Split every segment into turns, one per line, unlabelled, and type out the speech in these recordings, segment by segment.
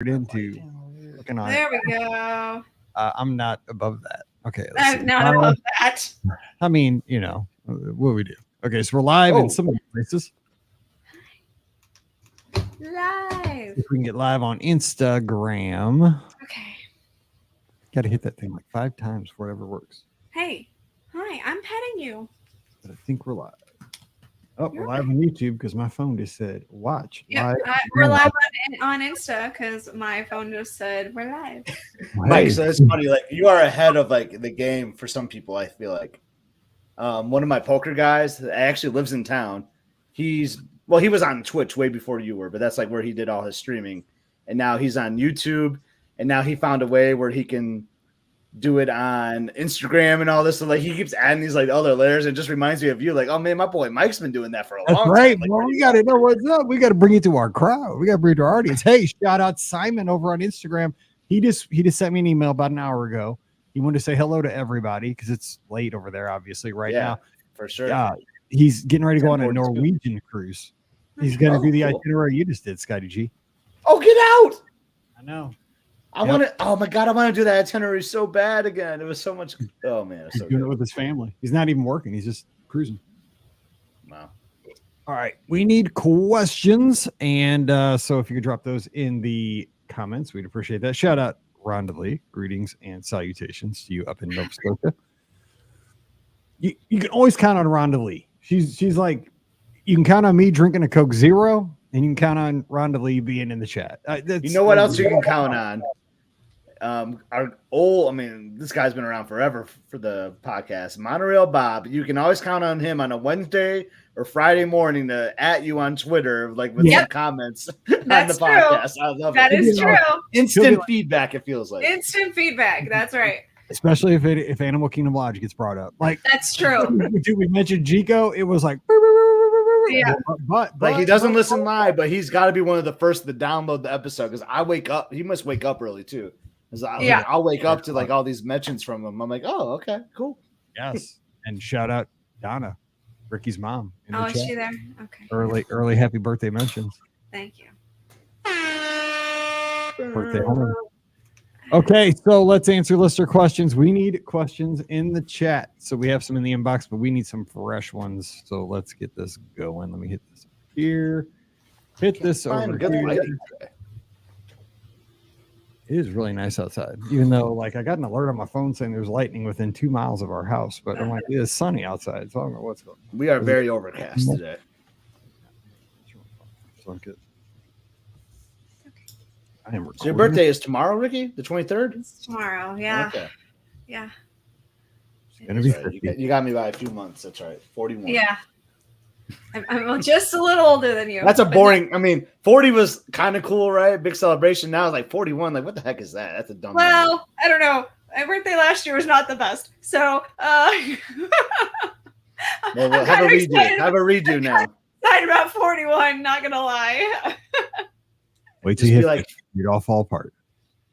into looking on.
There we go.
I'm not above that. Okay.
I'm not above that.
I mean, what we do. Okay, so we're live in some of the places.
Live.
If we can get live on Instagram.
Okay.
Got to hit that thing like 5 times before it ever works.
Hey. Hi, I'm petting you.
But I think we're live. Oh, we're live on YouTube because my phone just said watch.
Yeah, we're live on Insta because my phone just said we're live.
Mike, so it's funny. Like, you are ahead of like the game for some people. I feel like one of my poker guys that actually lives in town. He was on Twitch way before you were, but that's like where he did all his streaming. And now he's on YouTube, and now he found a way where he can do it on Instagram and all this. So like he keeps adding these like other layers. It just reminds me of you. Like, oh man, my boy Mike's been doing that for a long time.
Right.
Like,
well, we got to know what's up. We got to bring it to our crowd. We got to bring it to our audience. Hey, shout out Simon over on Instagram. He just sent me an email about an hour ago. He wanted to say hello to everybody because it's late over there, obviously, right now.
For sure.
He's getting ready to go on a Norwegian cruise. He's going to do the itinerary you just did, Scotty G.
Oh, get out.
I know.
I want to. Oh my god, I want to do that itinerary so bad again. It was so much. Oh man,
he's doing it with his family. He's not even working. He's just cruising.
Wow.
All right, we need questions, and so if you could drop those in the comments, we'd appreciate that. Shout out Rhonda Lee. Greetings and salutations to you up in Nova Scotia. You can always count on Rhonda Lee. She's like, you can count on me drinking a Coke Zero, and you can count on Rhonda Lee being in the chat.
You know what else you can count on? This guy's been around forever for the podcast, Monorail Bob. You can always count on him on a Wednesday or Friday morning to at you on Twitter, like with some comments on the podcast. I love
that. That is true.
Instant feedback. It feels like
instant feedback. That's right.
Especially if Animal Kingdom Lodge gets brought up, like
that's true.
We mentioned Jico. It was like,
yeah,
but he doesn't listen live. But he's got to be one of the first to download the episode because I wake up. He must wake up early too. I'll wake up to like all these mentions from him. I'm like, oh, okay, cool.
Yes, and shout out Donna, Ricky's mom.
Oh, is she there? Okay.
Early happy birthday mentions.
Thank you.
Birthday home. Okay, so let's answer listener questions. We need questions in the chat. So we have some in the inbox, but we need some fresh ones. So let's get this going. Let me hit this here. Hit this over here. It is really nice outside, even though like I got an alert on my phone saying there's lightning within 2 miles of our house, but I'm like, it is sunny outside, so I don't know what's going on.
We are very overcast today.
So I'm good.
So your birthday is tomorrow, Ricky? The 23rd?
It's tomorrow, yeah.
Okay.
Yeah.
You got me by a few months. That's right. 41.
Yeah. I'm just a little older than you.
That's a boring. 40 was kind of cool, right? Big celebration. Now it's like 41. Like, what the heck is that? That's a dumb.
Well,
number.
I don't know. My birthday last year was not the best. So,
we'll have a redo. Have a redo now.
Excited about 41. Not gonna lie.
Wait till you hit you'd all fall apart.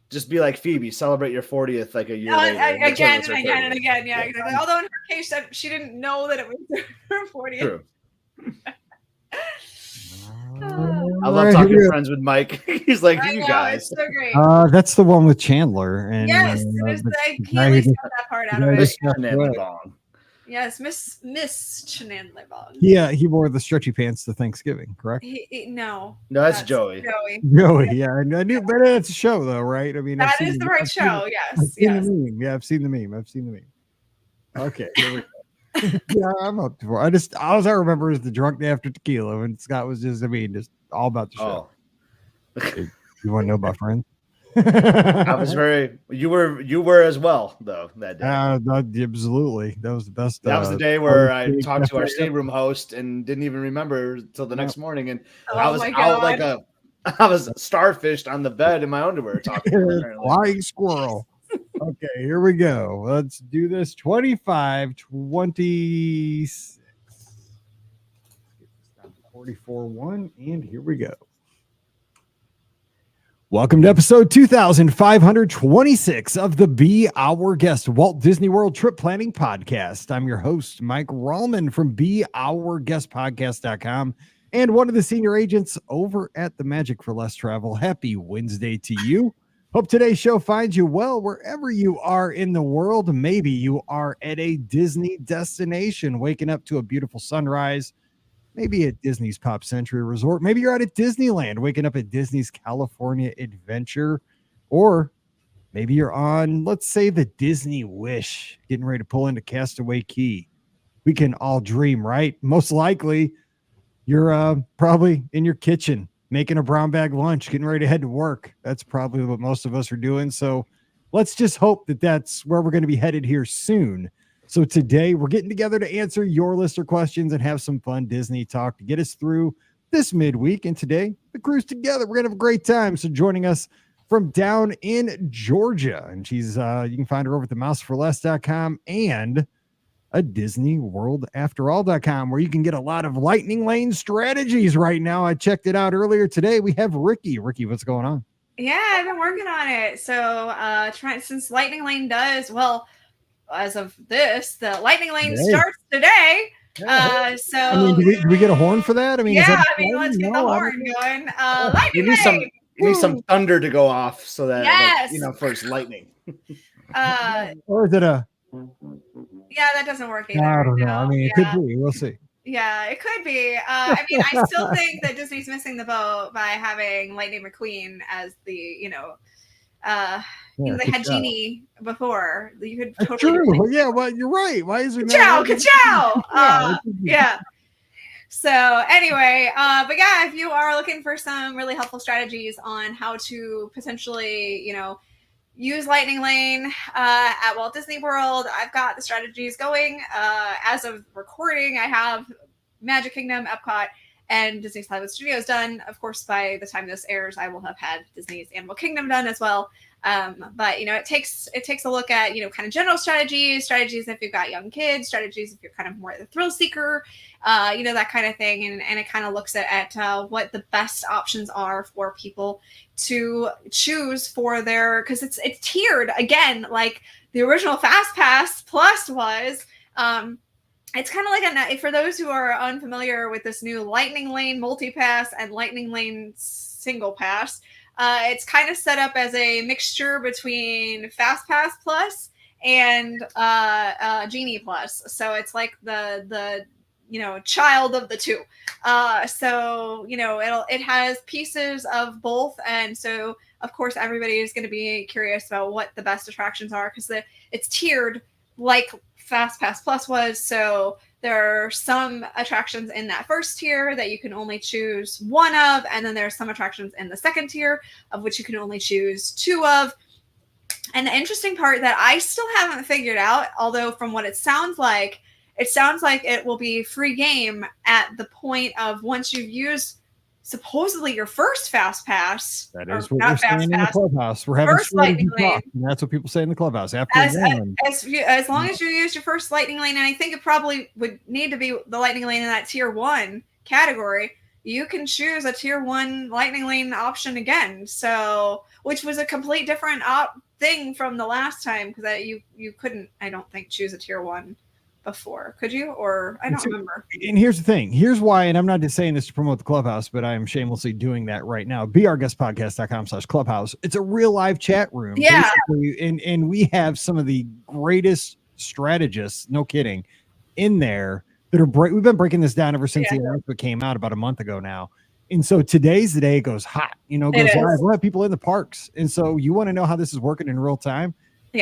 Just be like Phoebe. Celebrate your 40th like a year later.
Again and again. Yeah, exactly. Although in her case, she didn't know that it was her 40th.
True. I love talking friends with Mike. He's like, you guys.
It's so great.
That's the one with Chandler. And
yes, it was like he at least got that part out of it. Yes, Miss Chenandlebong.
Yeah, he wore the stretchy pants to Thanksgiving, correct?
No,
that's Joey.
Joey, yeah, I knew, but it's a show, though, right? I mean,
that is the right show. Yes, yes.
I've seen the meme. Okay, here we go. Yeah, I'm up for it. All I remember is the drunk day after tequila, and Scott was just all about the show. You want to know about Friends?
I was you were as well though that day.
Absolutely, that was the best.
That was the day where I talked to our stateroom host and didn't even remember till the next morning, and I was out like I was starfished on the bed in my underwear talking.
Flying squirrel. Okay, here we go. Let's do this. 25, 26. 44-1, and here we go. Welcome to episode 2526 of the Be Our Guest Walt Disney World Trip Planning Podcast. I'm your host, Mike Rallman from BeOurGuestPodcast.com and one of the senior agents over at the Magic for Less Travel. Happy Wednesday to you. Hope today's show finds you well wherever you are in the world. Maybe you are at a Disney destination, waking up to a beautiful sunrise, maybe at Disney's Pop Century Resort. Maybe you're out at Disneyland, waking up at Disney's California Adventure, or maybe you're on, let's say, the Disney Wish, getting ready to pull into Castaway Cay. We can all dream, right? Most likely, you're probably in your kitchen making a brown bag lunch, getting ready to head to work. That's probably what most of us are doing. So let's just hope that that's where we're going to be headed here soon. So today we're getting together to answer your listener questions and have some fun Disney talk to get us through this midweek. And today, the crew's together. We're going to have a great time. So joining us from down in Georgia, and she's you can find her over at the mouseforless.com and a DisneyWorldAfterAll.com, where you can get a lot of Lightning Lane strategies right now. I checked it out earlier today. We have Rikki. Rikki, what's going on?
Yeah, I've been working on it. So since Lightning Lane does, well, as of this, the Lightning Lane starts today. So
I mean, do we get a horn for that? I mean,
yeah, let's get the horn going. Lightning Lane.
You need some thunder to go off so that first lightning.
Or is it a?
Yeah, that doesn't work either.
I don't know. I mean, it could be. We'll see.
Yeah, it could be. I mean, I still think that Disney's missing the boat by having Lightning McQueen as the, they had Genie before. You could totally.
True. Yeah, well, you're right. Why is it?
Ka-chow! Yeah. So anyway, but yeah, if you are looking for some really helpful strategies on how to potentially, use Lightning Lane at Walt Disney World, I've got the strategies going. As of recording, I have Magic Kingdom, Epcot, and Disney's Hollywood Studios done. Of course, by the time this airs, I will have had Disney's Animal Kingdom done as well. But it takes a look at kind of general strategies if you've got young kids, strategies if you're kind of more the thrill seeker, that kind of thing, and it kind of looks at what the best options are for people to choose for their, because it's tiered again, like the original Fast Pass Plus was. It's kind of like for those who are unfamiliar with this new Lightning Lane Multi-Pass and Lightning Lane Single Pass. It's kind of set up as a mixture between Fast Pass Plus and Genie Plus. So it's like the child of the two. So it has pieces of both, and so of course everybody is going to be curious about what the best attractions are, because it's tiered like Fast Pass Plus was. So there are some attractions in that first tier that you can only choose one of, and then there's some attractions in the second tier of which you can only choose two of. And the interesting part that I still haven't figured out, although from what it sounds like it will be free game at the point of once you've used supposedly your first Fast Pass.
That is what we're saying in the clubhouse. We're having Lightning Lane, and that's what people say in the clubhouse. After
as long as you use your first Lightning Lane, and I think it probably would need to be the Lightning Lane in that tier 1 category, you can choose a tier 1 Lightning Lane option again. So, which was a complete different thing from the last time, because you couldn't, I don't think, choose a tier 1 before, could you? Or I don't remember.
And here's the thing. Here's why, and I'm not just saying this to promote the clubhouse, but I am shamelessly doing that right now. BeOurGuestPodcast.com/clubhouse. It's a real live chat room.
Yeah.
And we have some of the greatest strategists, no kidding, in there that are we've been breaking this down ever since the announcement came out about a month ago now. And so today's the day it goes hot, goes live. We'll have people in the parks. And so you want to know how this is working in real time?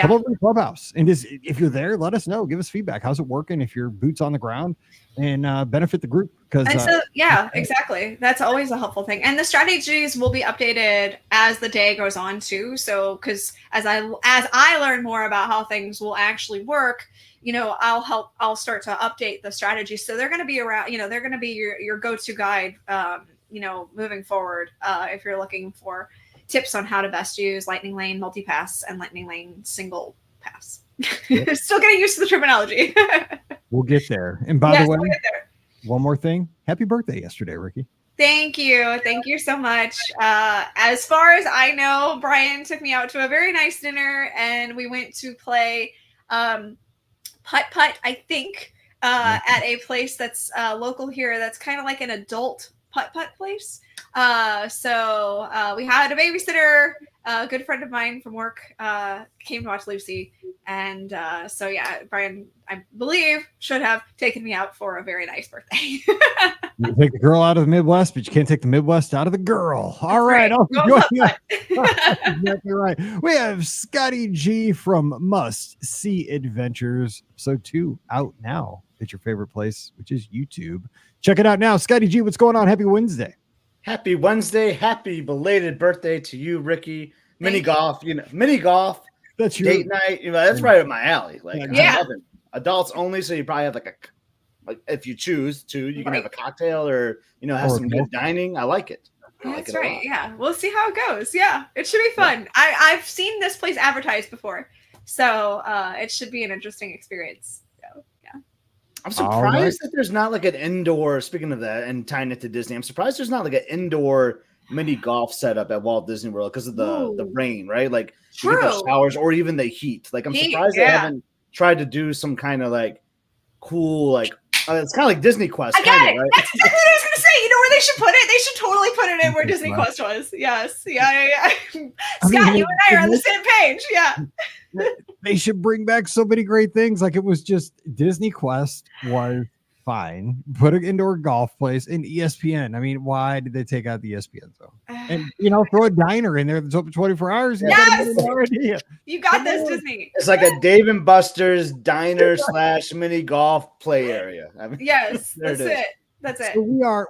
Come over to the clubhouse, and just if you're there, let us know. Give us feedback. How's it working? If your boots on the ground, and benefit the group.
Exactly. That's always a helpful thing. And the strategies will be updated as the day goes on too. So, because as I learn more about how things will actually work, I'll start to update the strategies. So they're going to be around. They're going to be your go-to guide. Moving forward, if you're looking for tips on how to best use Lightning Lane Multi-Pass and Lightning Lane Single Pass. Yep. Still getting used to the terminology.
We'll get there. And by the way, one more thing. Happy birthday yesterday, Rikki.
Thank you. Thank you so much. As far as I know, Brian took me out to a very nice dinner, and we went to play putt-putt, I think, at a place that's local here. That's kind of like an adult putt place. So we had a babysitter, a good friend of mine from work came to watch Lucy. And so, yeah, Brian, I believe, should have taken me out for a very nice birthday.
You take the girl out of the Midwest, but you can't take the Midwest out of the girl. All right. Exactly right. We have Scotty G from Must See Adventures. So 2 out now at your favorite place, which is YouTube. Check it out now. Scotty G, what's going on? Happy Wednesday.
Happy Wednesday. Happy belated birthday to you, Rikki. Mini golf. That's your date night. That's right up my alley. Like, I love it. Adults only, so you probably have like if you choose to, you can have a cocktail or have some good dining. I like it.
That's right. Yeah, we'll see how it goes. Yeah, it should be fun. I've seen this place advertised before, so it should be an interesting experience. So yeah,
I'm surprised that there's not like an indoor. Speaking of that, and tying it to Disney, I'm surprised there's not like an indoor mini golf setup at Walt Disney World because of the rain, right? Like you get the showers or even the heat. Like I'm surprised they haven't tried to do some kind of like cool like. It's kind of like Disney Quest.
I got it. Right? That's exactly what I was going to say. You know where they should put it? They should totally put it in where Disney Quest was. Yes. Yeah. Scott, you and I are on the same page. Yeah.
They should bring back so many great things. Like it was just Disney Quest was fine. Put an indoor golf place in ESPN. I mean, why did they take out the ESPN zone? And throw a diner in there that's open 24 hours.
Yes. You got this, Disney.
It's like a Dave and Buster's diner / mini golf play area. I mean,
yes, that's it. That's it.
So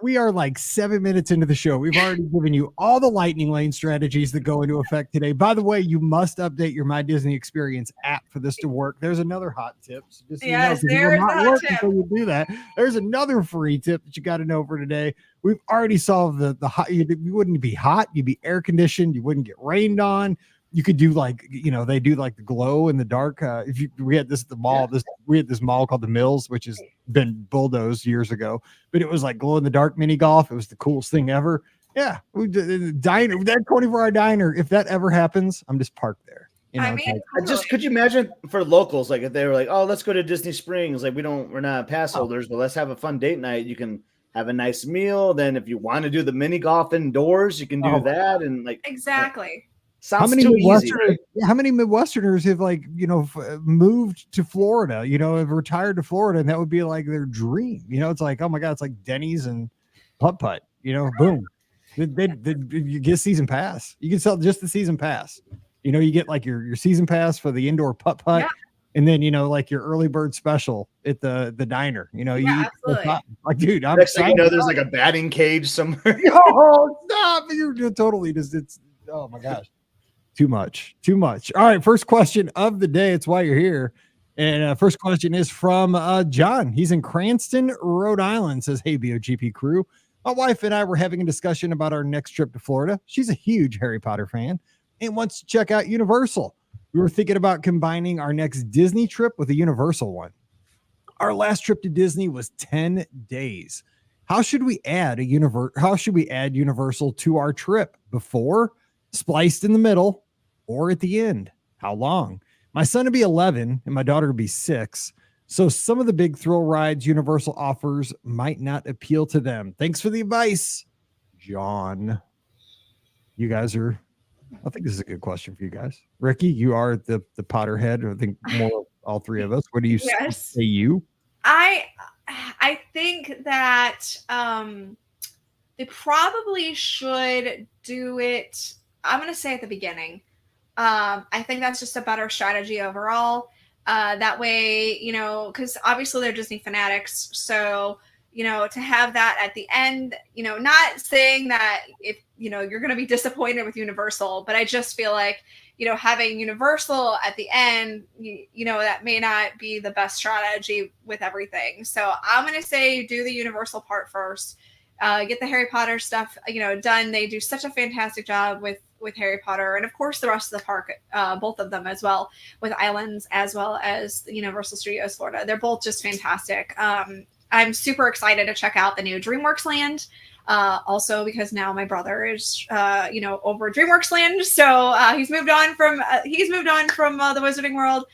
we are like 7 minutes into the show. We've already given you all the lightning lane strategies that go into effect today. By the way, you must update your My Disney Experience app for this to work. There's another hot tip. So just
there's the hot tip.
Until you do that. There's another free tip that you got to know for today. We've already solved the hot. You wouldn't be hot. You'd be air conditioned. You wouldn't get rained on. You could do like, they do like the glow in the dark. We had this at the mall, we had this mall called the Mills, which has been bulldozed years ago, but it was like glow in the dark mini golf. It was the coolest thing ever. Yeah. We did the diner, that 24-hour diner. If that ever happens, I'm just parked there.
Could you imagine for locals, like if they were like, oh, let's go to Disney Springs. Like we're not pass holders, but let's have a fun date night. You can have a nice meal. Then if you want to do the mini golf indoors, you can do that. And like,
exactly.
How many
Midwesterners have moved to Florida, have retired to Florida, and that would be like their dream. It's like, oh my God, it's like Denny's and putt, boom. You get season pass. You can sell just the season pass. You get like your season pass for the indoor putt, and then like your early bird special at the diner.
Absolutely.
Like, dude, I'm
next thing there's like a batting cage somewhere.
Oh, stop! You're totally just oh my gosh. Too much. All right. First question of the day. It's why you're here. And first question is from John. He's in Cranston, Rhode Island. Says, hey, BOGP crew. My wife and I were having a discussion about our next trip to Florida. She's a huge Harry Potter fan and wants to check out Universal. We were thinking about combining our next Disney trip with a Universal one. Our last trip to Disney was 10 days. How should we add Universal to our trip? Before, spliced in the middle, or at the end? How long? My son will be 11 and my daughter will be 6. So some of the big thrill rides Universal offers might not appeal to them. Thanks for the advice, John. You guys I think this is a good question for you guys. Rikki, you are the Potterhead. I think more all three of us. What do you say you?
I think that they probably should do it. I'm going to say at the beginning. I think that's just a better strategy overall. That way, because obviously they're Disney fanatics. So, to have that at the end, not saying that if, you're going to be disappointed with Universal, but I just feel like, having Universal at the end, that may not be the best strategy with everything. So I'm going to say do the Universal part first. Get the Harry Potter stuff, done. They do such a fantastic job with Harry Potter, and of course the rest of the park, both of them as well, with Islands as well as the Universal Studios Florida. They're both just fantastic. I'm super excited to check out the new DreamWorks Land, also because now my brother is, over DreamWorks Land, so he's moved on from the Wizarding World.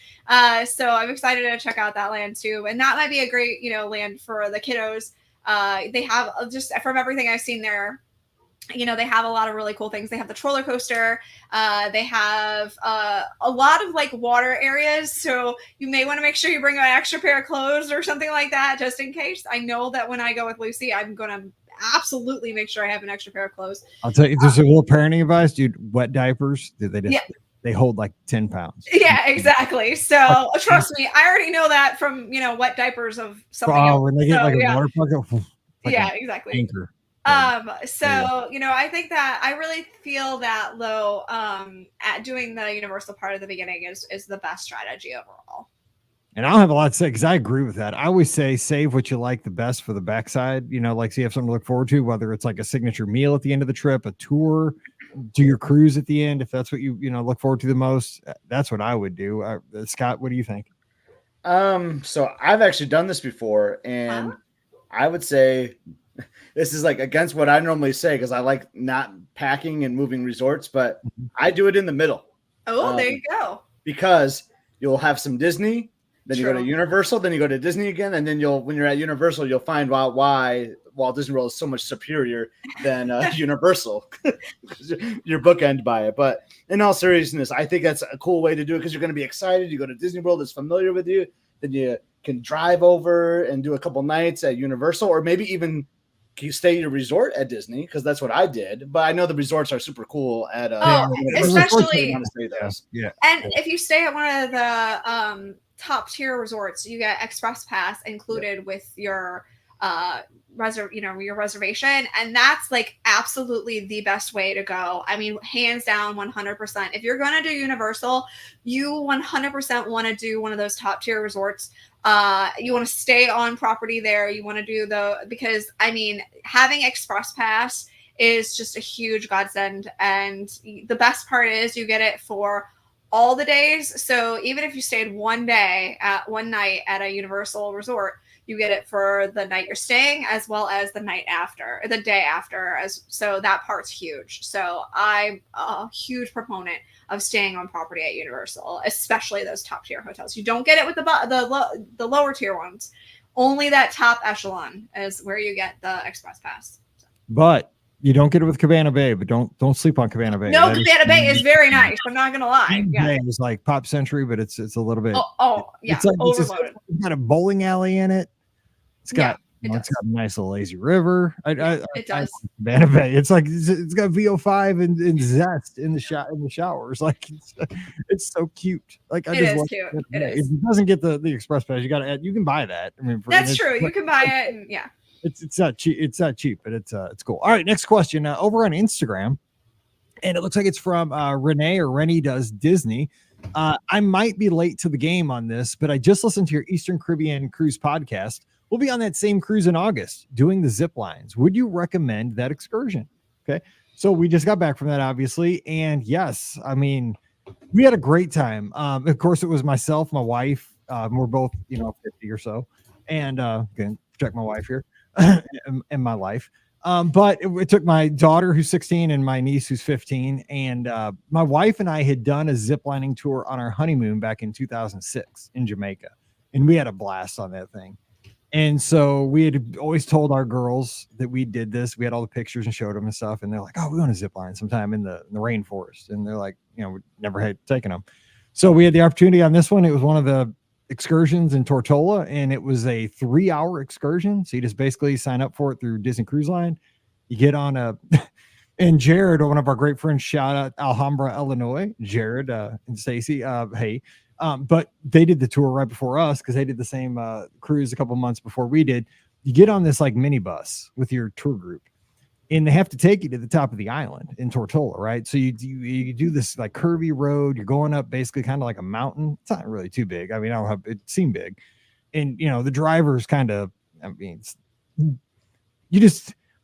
So I'm excited to check out that land too, and that might be a great, land for the kiddos. They have just from everything I've seen there, you know, they have a lot of really cool things. They have the roller coaster. They have a lot of like water areas. So you may want to make sure you bring an extra pair of clothes or something like that, just in case. I know that when I go with Lucy, I'm going to absolutely make sure I have an extra pair of clothes.
I'll tell you, there's a little parenting advice, dude. Wet diapers, they hold like 10 pounds.
Yeah, exactly. So trust me, I already know that from, you know, wet diapers of something else.
When they get a water bucket, like
exactly.
Anchor.
So, you know, I think that I really feel that though, at doing the Universal part at the beginning is the best strategy overall.
And I don't have a lot to say because I agree with that. I always say save what you like the best for the backside, you know, like so you have something to look forward to, whether it's like a signature meal at the end of the trip, a tour, do your cruise at the end. If that's what you look forward to the most, that's what I would do. Scott, what do you think?
So I've actually done this before, and I would say this is like against what I normally say because I like not packing and moving resorts, but I do it in the middle.
Oh, there you go.
Because you'll have some Disney, then you go to Universal, then you go to Disney again, and then when you're at Universal, you'll find out why Walt Disney World is so much superior than Universal. You're bookend by it. But in all seriousness, I think that's a cool way to do it because you're going to be excited. You go to Disney World, it's familiar with you. Then you can drive over and do a couple nights at Universal, or maybe even you stay at your resort at Disney because that's what I did. But I know the resorts are super cool at
especially
and
if you stay at one of the top tier resorts, you get express pass included with your your reservation, and that's like absolutely the best way to go. I mean, hands down, 100%. If you're gonna do Universal, you 100% want to do one of those top tier resorts. You want to stay on property there. You want to do because I mean, having express pass is just a huge godsend, and the best part is you get it for all the days. So even if you stayed one night at a Universal resort, you get it for the night you're staying as well as the day after. So that part's huge. So I'm a huge proponent of staying on property at Universal, especially those top tier hotels. You don't get it with the lower tier ones. Only that top echelon is where you get the express pass.
But you don't get it with Cabana Bay, but don't sleep on Cabana Bay.
No, Cabana Bay is very nice. I'm not gonna lie.
Yeah, it's like Pop Century, but it's a little bit.
It's like overloaded.
It's got a bowling alley in it. It's got it's got a nice little lazy river. It does. Cabana Bay. It's like it's got VO5 and zest in the showers. Like it's so cute. Like
it is cute.
If it doesn't get the express pass, you can buy that. I mean,
that's true. You can buy it, and
It's not cheap. It's not cheap, but it's cool. All right, next question. Over on Instagram, and it looks like it's from Renee Does Disney. I might be late to the game on this, but I just listened to your Eastern Caribbean cruise podcast. We'll be on that same cruise in August doing the zip lines. Would you recommend that excursion? Okay, so we just got back from that, obviously, and yes, I mean, we had a great time. Of course, it was myself, my wife. We're both 50 or so, and again, check my wife here. In my life. But it took my daughter who's 16 and my niece who's 15. And my wife and I had done a ziplining tour on our honeymoon back in 2006 in Jamaica. And we had a blast on that thing. And so we had always told our girls that we did this. We had all the pictures and showed them and stuff. And they're like, oh, we want to zip line sometime in the rainforest. And they're like, we never had taken them. So we had the opportunity on this one. It was one of the excursions in Tortola, and it was a 3-hour excursion. So you just basically sign up for it through Disney Cruise Line. You get on and Jared, one of our great friends, shout out Alhambra, Illinois, Jared and Stacy. Hey, but they did the tour right before us because they did the same cruise a couple months before we did. You get on this like minibus with your tour group, and they have to take you to the top of the island in Tortola, right? So you do this like curvy road. You're going up basically kind of like a mountain. It's not really too big. I mean, it seemed big. And, the driver's kind of,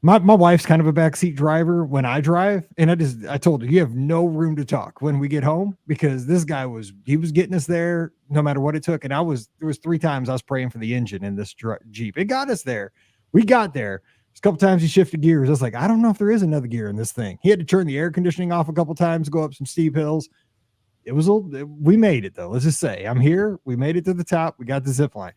my wife's kind of a backseat driver when I drive. And I told her, you have no room to talk when we get home because this guy was getting us there no matter what it took. And there was 3 times I was praying for the engine in this Jeep. It got us there. We got there. A couple times he shifted gears. I was like, I don't know if there is another gear in this thing. He had to turn the air conditioning off a couple times, go up some steep hills. We made it though. Let's just say I'm here. We made it to the top. We got the zip line.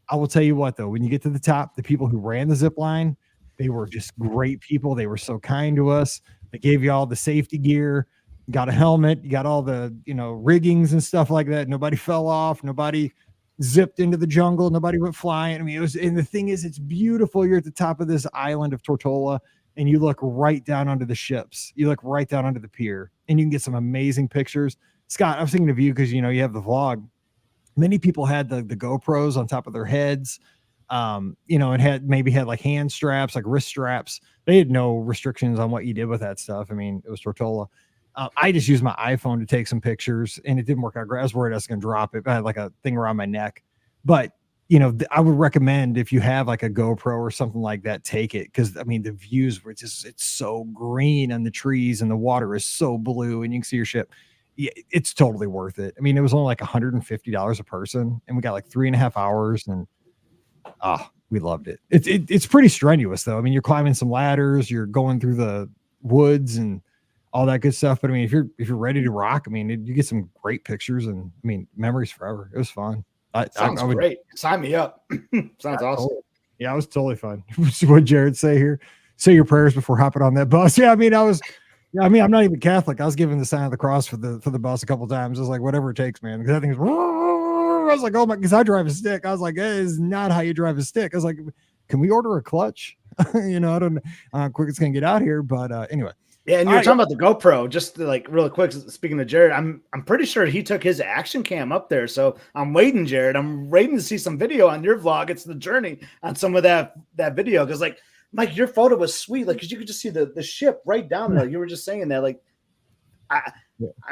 I will tell you what, though, when you get to the top, the people who ran the zip line, they were just great people. They were so kind to us. They gave you all the safety gear, you got a helmet, you got all the, riggings and stuff like that. Nobody fell off. Nobody zipped into the jungle. Nobody went flying. I mean, and the thing is, it's beautiful. You're at the top of this island of Tortola and you look right down onto the ships. You look right down onto the pier and you can get some amazing pictures. Scott, I was thinking of you because, you have the vlog. Many people had the GoPros on top of their heads, and had like hand straps, like wrist straps. They had no restrictions on what you did with that stuff. I mean, it was Tortola. I just used my iPhone to take some pictures and it didn't work out great. I was worried I was going to drop it. I had like a thing around my neck, but I would recommend if you have like a GoPro or something like that, take it. Cause I mean, the views were it's so green and the trees and the water is so blue and you can see your ship. Yeah, it's totally worth it. I mean, it was only like $150 a person and we got like 3.5 hours and we loved it. It's pretty strenuous though. I mean, you're climbing some ladders, you're going through the woods and all that good stuff. But I mean, if you're ready to rock, I mean, you get some great pictures and I mean, memories forever. It was fun.
Sounds great. Sign me up. Sounds awesome.
Totally. Yeah, it was totally fun. What Jared say here? Say your prayers before hopping on that bus. Yeah, I mean, I'm not even Catholic. I was given the sign of the cross for the bus a couple of times. I was like, whatever it takes, man. Because I think I was like, oh my, because I drive a stick. I was like, that is not how you drive a stick. I was like, can we order a clutch? I don't know how quick it's gonna get out here, but anyway.
Yeah, and you were talking about the GoPro, just like real quick. Speaking of Jared, I'm pretty sure he took his action cam up there. So I'm waiting, Jared. I'm waiting to see some video on your vlog. It's the journey on some of that video because like Mike, your photo was sweet, like because you could just see the ship right down there. Like, you were just saying that, like I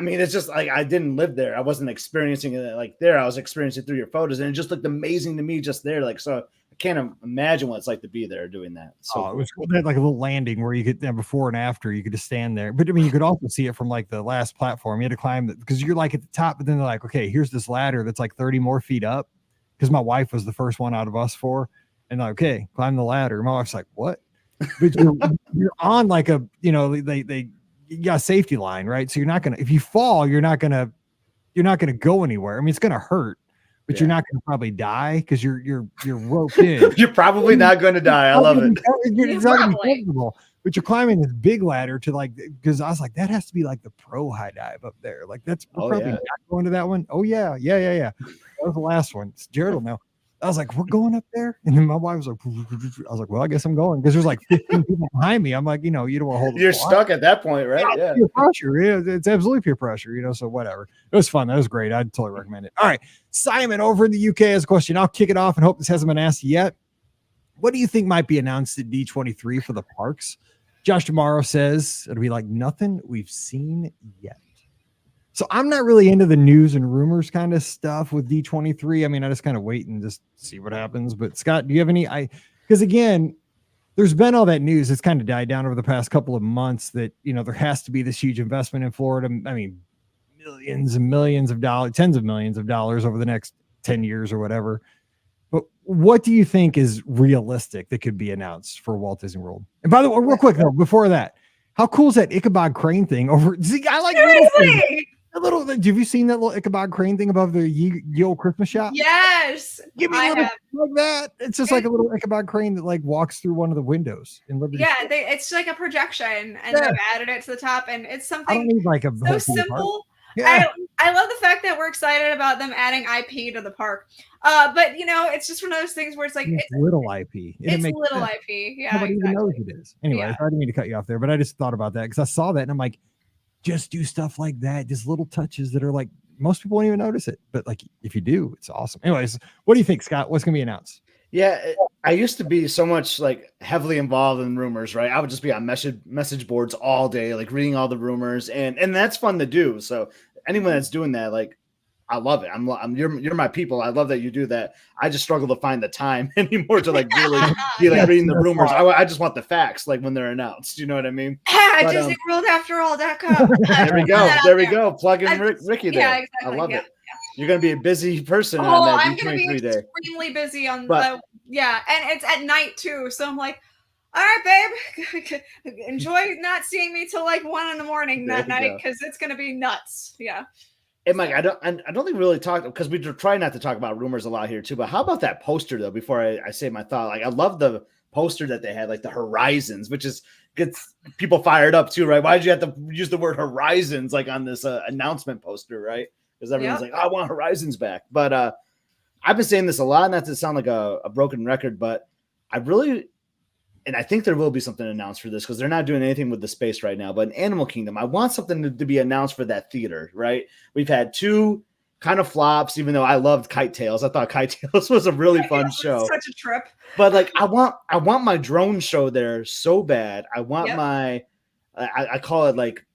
mean, it's just like I didn't live there. I wasn't experiencing it like there. I was experiencing it through your photos, and it just looked amazing to me just there. Like so. I can't imagine what it's like to be there doing that. So
it was cool. They had like a little landing where you could before and after you could just stand there. But I mean, you could also see it from like the last platform. You had to climb it because you're like at the top, but then they're like, okay, here's this ladder that's like 30 more feet up. Because my wife was the first one out of us four, and like, okay, climb the ladder. My wife's like, what? But you're on like a they you got a safety line, right? So you're not gonna if you fall, you're not gonna go anywhere. I mean, it's gonna hurt. But you're not going to probably die because you're roped in.
You're probably not going to die. I love it.
It's not going to be comfortable. But you're climbing this big ladder to like because I was like that has to be like the pro high dive up there. Like we're probably not going to that one. Oh yeah. That was the last one. Jared will know. I was like, we're going up there, and then my wife was like, I was like, well, I guess I'm going because there's like 15 people behind me. I'm like, you don't want to hold.
You're stuck at that point, right? Yeah.
Peer pressure. Yeah, it's absolutely peer pressure. So whatever. It was fun. That was great. I'd totally recommend it. All right, Simon over in the UK has a question. I'll kick it off and hope this hasn't been asked yet. What do you think might be announced at D23 for the parks? Josh Tomorrow says it'll be like nothing we've seen yet. So I'm not really into the news and rumors kind of stuff with D23. I mean, I just kind of wait and just see what happens. But Scott, do you have any? Because again, there's been all that news. It's kind of died down over the past couple of months that, there has to be this huge investment in Florida. I mean, millions and millions of dollars, tens of millions of dollars over the next 10 years or whatever. But what do you think is realistic that could be announced for Walt Disney World? And by the way, real quick though, before that, how cool is that Ichabod Crane thing over? See, I like little. Have you seen that little Ichabod Crane thing above the ye old Christmas shop?
Yes,
give me a little like that. It's just like a little Ichabod Crane that like walks through one of the windows in Liberty.
Yeah, it's like a projection, and they've added it to the top, and it's something
I don't need like a
so simple. Yeah. I love the fact that we're excited about them adding IP to the park. But it's just one of those things where it's like
it's little IP.
It's little sense. IP. Yeah,
nobody even knows it is. Anyway, I didn't mean to cut you off there, but I just thought about that because I saw that and I'm like, just do stuff like that, just little touches that are like most people won't even notice it, but like if you do, it's awesome. Anyways, what do you think, Scott? What's gonna be announced?
Yeah, I used to be so much like heavily involved in rumors, right? I would just be on message boards all day, like reading all the rumors, and that's fun to do. So anyone that's doing that, like, I love it. You're my people. I love that you do that. I just struggle to find the time anymore to like really be like reading the rumors. I just want the facts, like when they're announced. You know what I mean?
DisneyWorldAfterAll.com.
There we go. Plug in Rikki there.
Yeah, exactly.
I love it. You're going to be a busy person on that
I'm going to be extremely busy on and it's at night too. So I'm like, all right, babe, enjoy not seeing me till like 1 a.m. that night because it's going to be nuts. Yeah.
And Mike, I don't think we really talked because we try not to talk about rumors a lot here too. But how about that poster though? Before I say my thought, like I love the poster that they had, like the Horizons, which is gets people fired up too, right? Why did you have to use the word Horizons like on this announcement poster, right? Because everyone's like, oh, I want Horizons back. But I've been saying this a lot, not to sound like a broken record, but I really. And I think there will be something announced for this because they're not doing anything with the space right now. But in Animal Kingdom, I want something to be announced for that theater, right? We've had 2 kind of flops, even though I loved Kite Tales. I thought Kite Tales was a really fun show.
Such a trip.
But like, I want my drone show there so bad. I want my, I call it like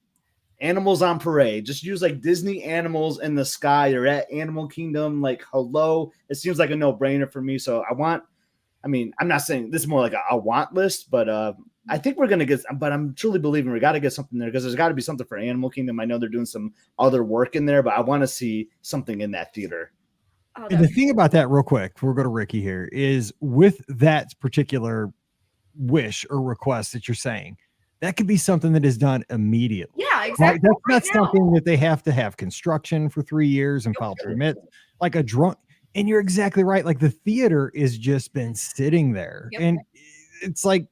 animals on parade. Just use like Disney animals in the sky. You're at Animal Kingdom. Like, hello. It seems like a no-brainer for me. So I'm not saying this is more like a want list, but I think we're going to get, but I'm truly believing we got to get something there because there's got to be something for Animal Kingdom. I know they're doing some other work in there, but I want to see something in that theater.
Oh, and the thing about that real quick, we'll go to Rikki here, is with that particular wish or request that you're saying, that could be something that is done immediately.
Yeah, exactly.
Right? That's not something that they have to have construction for 3 years and file permits. Like a drone. And you're exactly right. Like the theater is just been sitting there. And it's like,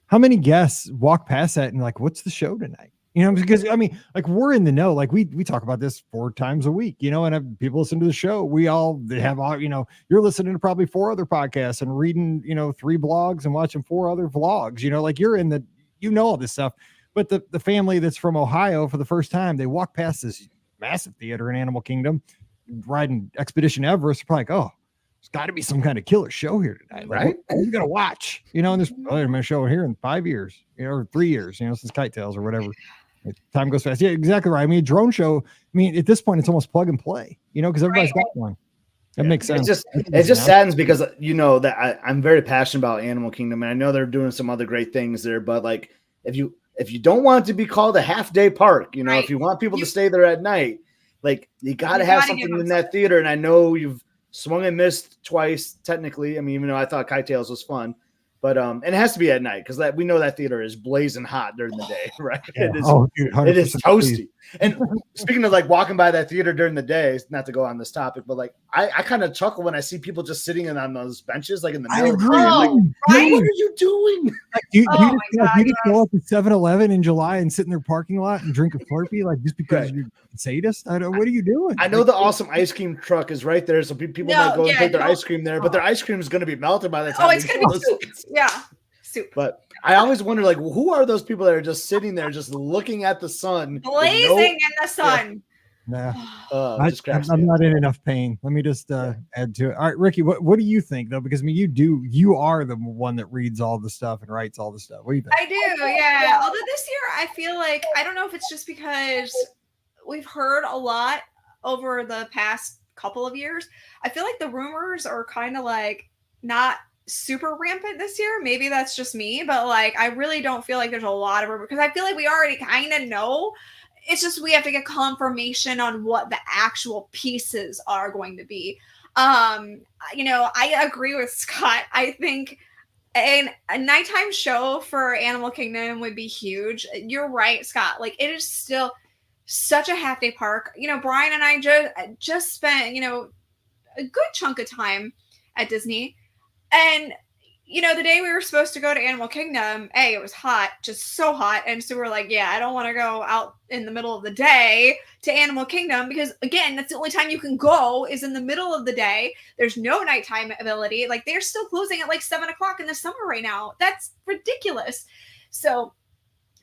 how many guests walk past that and like, what's the show tonight? You know, because I mean, like we're in the know, like we talk about this 4 times a week, you know, and if people listen to the show, they have all, you know, you're listening to probably 4 other podcasts and reading, you know, 3 blogs and watching 4 other vlogs, you know, like you're in the, you know, all this stuff. But the family that's from Ohio for the first time, they walk past this massive theater in Animal Kingdom, riding Expedition Everest, probably like, oh, there's got to be some kind of killer show here tonight, like, right? What are you gonna watch? You know, and there's a show here in 5 years, you know, or 3 years, you know, since Kite Tales or whatever. Time goes fast. Yeah, exactly right. I mean, a drone show. I mean, at this point, it's almost plug and play, you know, because everybody's got one. That makes sense.
It just saddens because you know that I'm very passionate about Animal Kingdom, and I know they're doing some other great things there. But like, if you don't want it to be called a half-day park, you know, if you want people to stay there at night. Like you got to have something in that theater. And I know you've swung and missed twice, technically. I mean, even though I thought Kite Tales was fun, but and it has to be at night because we know that theater is blazing hot during the day, right? Yeah. It is toasty. And speaking of like walking by that theater during the day, not to go on this topic, but like I kind of chuckle when I see people just sitting on those benches, like in the middle. I agree. Like, what are you doing?
Like, you just go up to 7-Eleven in July and sit in their parking lot and drink a Slurpee, like just because you're a sadist? What are you doing?
I know the awesome ice cream truck is right there, so people might go and take their ice cream there, but their ice cream is going to be melted by the time.
Oh, it's going to be soup. Yeah, soup.
But I always wonder, like, who are those people that are just sitting there, just looking at the sun,
blazing in the sun?
Nah, I'm not in enough pain. Let me just add to it. All right, Rikki, what do you think though? Because I mean, you are the one that reads all the stuff and writes all the stuff. What do you think?
I do, yeah. Although this year, I feel like I don't know if it's just because we've heard a lot over the past couple of years. I feel like the rumors are kind of like not super rampant this year. Maybe that's just me, but like I really don't feel like there's a lot of rumors because I feel like we already kind of know. It's just we have to get confirmation on what the actual pieces are going to be. You know, I agree with Scott. I think a nighttime show for Animal Kingdom would be huge. You're right, Scott. Like it is still such a half-day park. You know, Brian and I just spent, you know, a good chunk of time at Disney. And, you know, the day we were supposed to go to Animal Kingdom, it was hot, just so hot. And so we're like, yeah, I don't want to go out in the middle of the day to Animal Kingdom because, again, that's the only time you can go is in the middle of the day. There's no nighttime ability. Like, they're still closing at like 7 o'clock in the summer right now. That's ridiculous. So,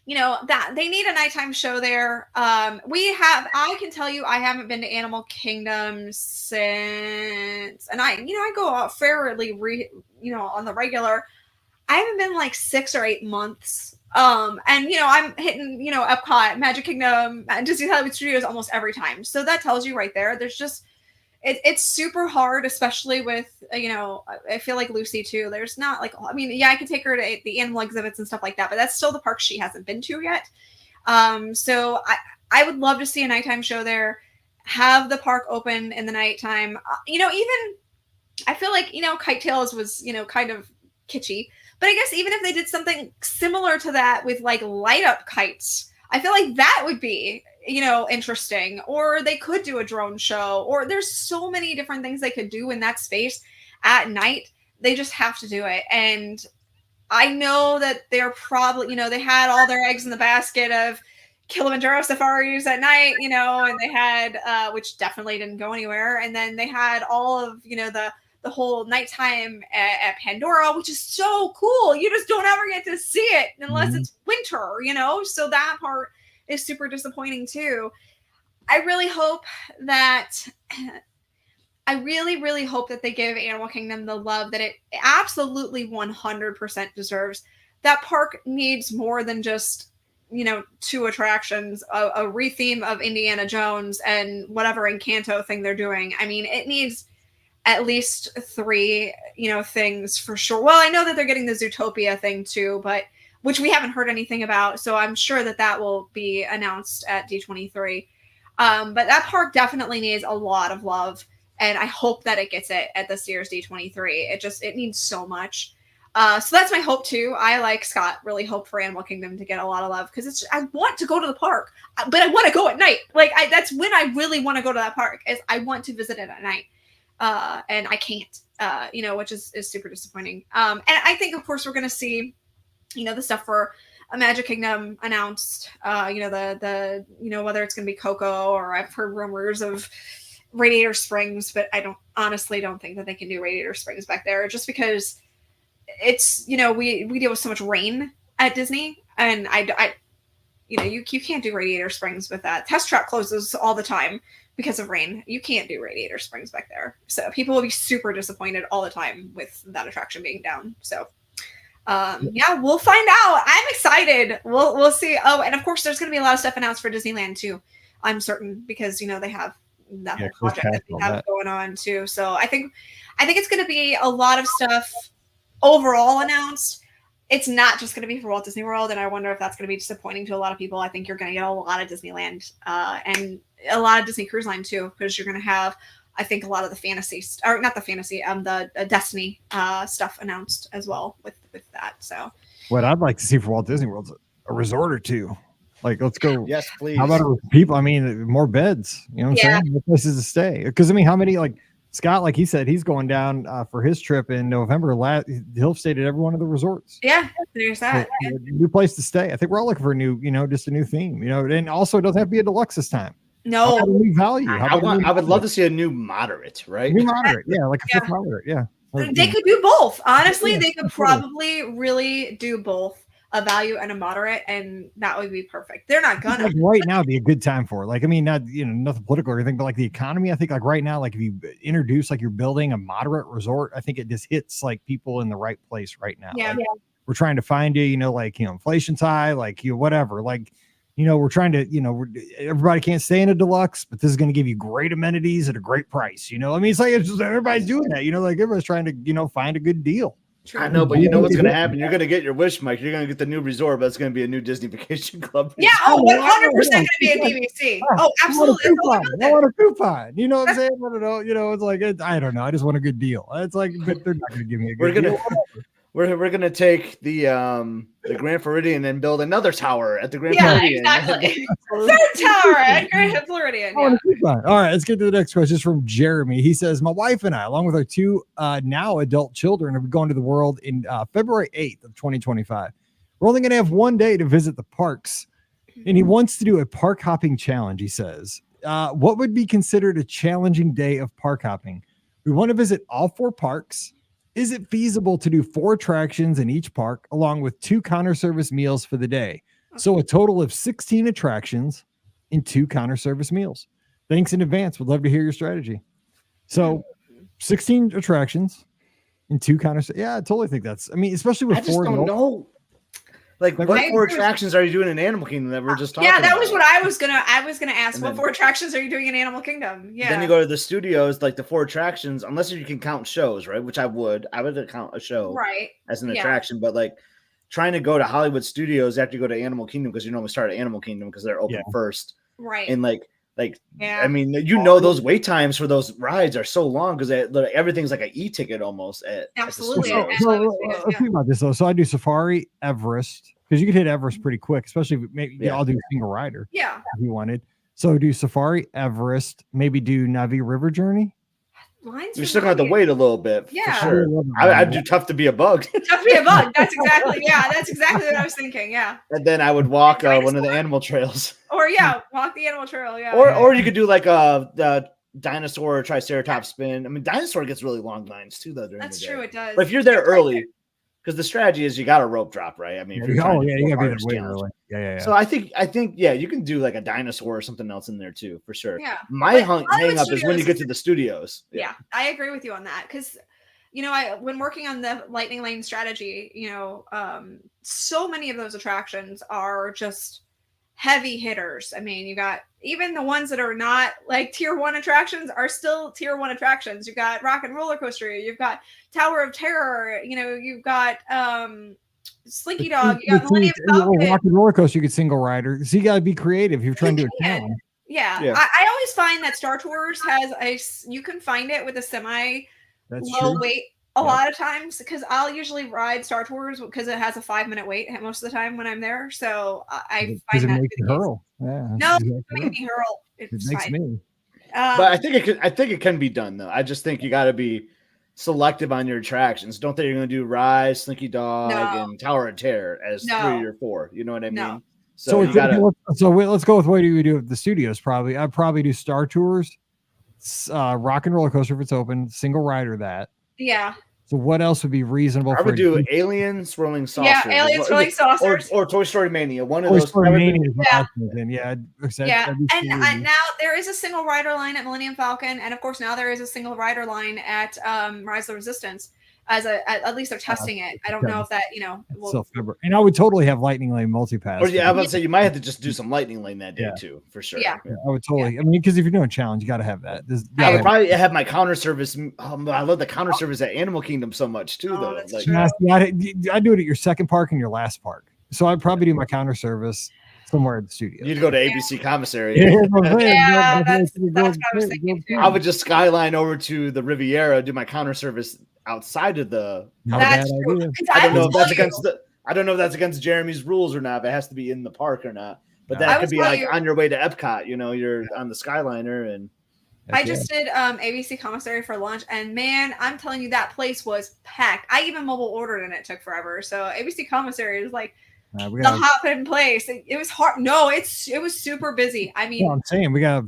you know, that they need a nighttime show there. I can tell you, I haven't been to Animal Kingdom since, and I go out fairly, on the regular. I haven't been like 6 or 8 months. And you know, I'm hitting, you know, Epcot, Magic Kingdom, Disney Hollywood Studios almost every time. So that tells you right there. There's just, it's super hard, especially with, you know, I feel like Lucy too. There's not like, I mean, yeah, I could take her to the animal exhibits and stuff like that, but that's still the park she hasn't been to yet. So I would love to see a nighttime show there, have the park open in the nighttime. You know, even I feel like, you know, Kite Tales was, you know, kind of kitschy, but I guess even if they did something similar to that with like light up kites, I feel like that would be interesting, or they could do a drone show, or there's so many different things they could do in that space at night. They just have to do it. And I know that they're probably, they had all their eggs in the basket of Kilimanjaro safaris at night, and they had, which definitely didn't go anywhere. And then they had all of, the whole nighttime at Pandora, which is so cool. You just don't ever get to see it unless it's winter, so that part is super disappointing too. I really hope that they give Animal Kingdom the love that it absolutely 100% deserves. That park needs more than just, 2 attractions, a retheme of Indiana Jones and whatever Encanto thing they're doing. I mean, it needs at least 3, things for sure. Well, I know that they're getting the Zootopia thing too, but which we haven't heard anything about. So I'm sure that will be announced at D23. But that park definitely needs a lot of love. And I hope that it gets it at this year's D23. It needs so much. So that's my hope too. I, like Scott, really hope for Animal Kingdom to get a lot of love, because I want to go to the park, but I want to go at night. That's when I really want to go to that park, is I want to visit it at night. And I can't, which is super disappointing. And I think, of course, we're going to see, the stuff for a Magic Kingdom announced, the whether it's going to be Coco, or I've heard rumors of Radiator Springs, but I honestly don't think that they can do Radiator Springs back there, just because it's, we deal with so much rain at Disney, and you can't do Radiator Springs with that. Test Track closes all the time because of rain. You can't do Radiator Springs back there. So people will be super disappointed all the time with that attraction being down. So we'll find out. I'm excited. We'll see. Oh, and of course there's going to be a lot of stuff announced for Disneyland too, I'm certain, because they have that whole project that they have going on too. So I think it's going to be a lot of stuff overall announced. It's not just going to be for Walt Disney World, and I wonder if that's going to be disappointing to a lot of people. I think you're going to get a lot of Disneyland and a lot of Disney Cruise Line too, because you're going to have, I think, a lot of the Destiny stuff announced as well with that. So
what I'd like to see for Walt Disney World's a resort or two. Let's go.
Yes, please.
How about people? I mean, more beds. You know what I'm saying? More places to stay. Because how many, Scott, like he said, he's going down for his trip in November. He'll stay at every one of the resorts.
Yeah, there's that.
So, new place to stay. I think we're all looking for a new, just a new theme. And also it doesn't have to be a deluxe this time.
No,
a new value.
I would love to see a new moderate, right?
New moderate, yeah, like a fifth moderate, yeah.
They could do both. Honestly, they could probably really do both, a value and a moderate, and that would be perfect. They're not gonna.
Right now, be a good time for it. Not nothing political or anything, but the economy. I think right now, if you introduce you're building a moderate resort, I think it just hits people in the right place right now.
Yeah,
we're trying to find inflation's high, whatever. We're trying to, everybody can't stay in a deluxe, but this is going to give you great amenities at a great price. It's just everybody's doing that. Everybody's trying to, find a good deal.
I know, but what's going to happen? You're going to get your wish, Mike. You're going to get the new resort, but it's going to be a new Disney Vacation Club.
Yeah, 100% going to be a DVC. Oh, absolutely.
I want a coupon. You know what I'm saying? I don't know. It's I don't know. I just want a good deal. It's but they're not going to give me a good deal.
We're gonna take the Grand Floridian and build another tower at the Grand Floridian.
Yeah, exactly. Third tower at Grand Floridian. Yeah.
All right, let's get to the next question. It's from Jeremy. He says, "My wife and I, along with our 2 now adult children, are going to the world in February 8th of 2025. We're only going to have one day to visit the parks, and he wants to do a park hopping challenge." He says, "What would be considered a challenging day of park hopping? We want to visit all 4 parks. Is it feasible to do 4 attractions in each park, along with 2 counter service meals for the day? So a total of 16 attractions and 2 counter service meals. Thanks in advance. Would love to hear your strategy." So 16 attractions and 2 counter. Yeah, I totally think that's, especially with 4.
I just don't know. What 4 attractions are you doing in Animal Kingdom that we're just talking about?
Yeah, that was what I was gonna ask. What 4 attractions are you doing in Animal Kingdom? Yeah.
Then you go to the studios, the 4 attractions, unless you can count shows, right? Which I would count a show as an attraction, but trying to go to Hollywood Studios after you go to Animal Kingdom, because you normally start at Animal Kingdom because they're open first.
Right.
And those wait times for those rides are so long because everything's like an e-ticket almost.
Absolutely.
Think about this though. So I do Safari, Everest, because you could hit Everest pretty quick, especially if maybe I'll do a single rider.
Yeah.
If you wanted. So do Safari, Everest, maybe do Navi River Journey.
You're still going to have to wait a little bit.
Yeah.
For sure. I'd do Tough to Be a Bug.
Tough to Be a Bug. That's exactly what I was thinking. Yeah.
And then I would walk one of the animal trails.
Or walk the animal trail. Yeah.
Or you could do like a dinosaur or triceratops spin. I mean, dinosaur gets really long lines too, though.
That's true. It does.
But if you're there early, because the strategy is you got a rope drop, right? I mean,
you got to be there way early. Yeah.
So I think you can do like a dinosaur or something else in there too, for sure.
Yeah.
My hang up is when you get to the studios.
Yeah, I agree with you on that because, when working on the Lightning Lane strategy, so many of those attractions are just heavy hitters. I mean, you got even the ones that are not like tier 1 attractions are still tier 1 attractions. You've got Rock and Roller Coaster, you've got Tower of Terror, you've got Slinky Dog, you got Millennium Falcon.
Rock and Roller Coaster, you could single rider. So you got to be creative if you're trying to do a challenge.
Yeah. I always find that Star Tours you can find it with a semi low weight a lot of times because I'll usually ride Star Tours because it has a 5-minute wait most of the time when I'm there. So I find that
makes me hurl. Yeah.
No, it makes me hurl.
It makes me.
But I think it can be done though. I just think you got to be selective on your attractions. Don't think you're going to do Rise, Slinky Dog, and Tower of Terror as 3 or 4. You know what I mean?
No.
So
let's go with what do we do at the studios? Probably I'd probably do Star Tours, Rock and Roller Coaster if it's open, single rider that.
Yeah.
So what else would be reasonable?
I would do Alien Swirling Saucers.
Yeah, Alien Swirling Saucers.
Or Toy Story Mania. One of
Toy
those.
Story Mania
And now there is a single rider line at Millennium Falcon, and of course now there is a single rider line at Rise of the Resistance. At least they're testing it. I don't know if that will.
And I would totally have Lightning Lane multipass.
Or I would say you might have to just do some Lightning Lane that day too, for sure.
Yeah,
I would totally. I mean, because if you're doing a challenge, you got to have that.
I would probably have my counter service. I love the counter service at Animal Kingdom so much too, though.
I do it at your second park and your last park. So I'd probably do my counter service somewhere at the studio.
You'd go to ABC Commissary.
That's what I was thinking too.
I would just skyline over to the Riviera, do my counter service outside of the.
That's true.
I don't know if that's against Jeremy's rules or not. If it has to be in the park or not. But that could be like on your way to Epcot. You're on the Skyliner and.
I just did ABC Commissary for lunch, and man, I'm telling you, that place was packed. I even mobile ordered, and it took forever. So ABC Commissary is like the hot-button place. It was hard. No, it was super busy. I mean,
I'm saying we got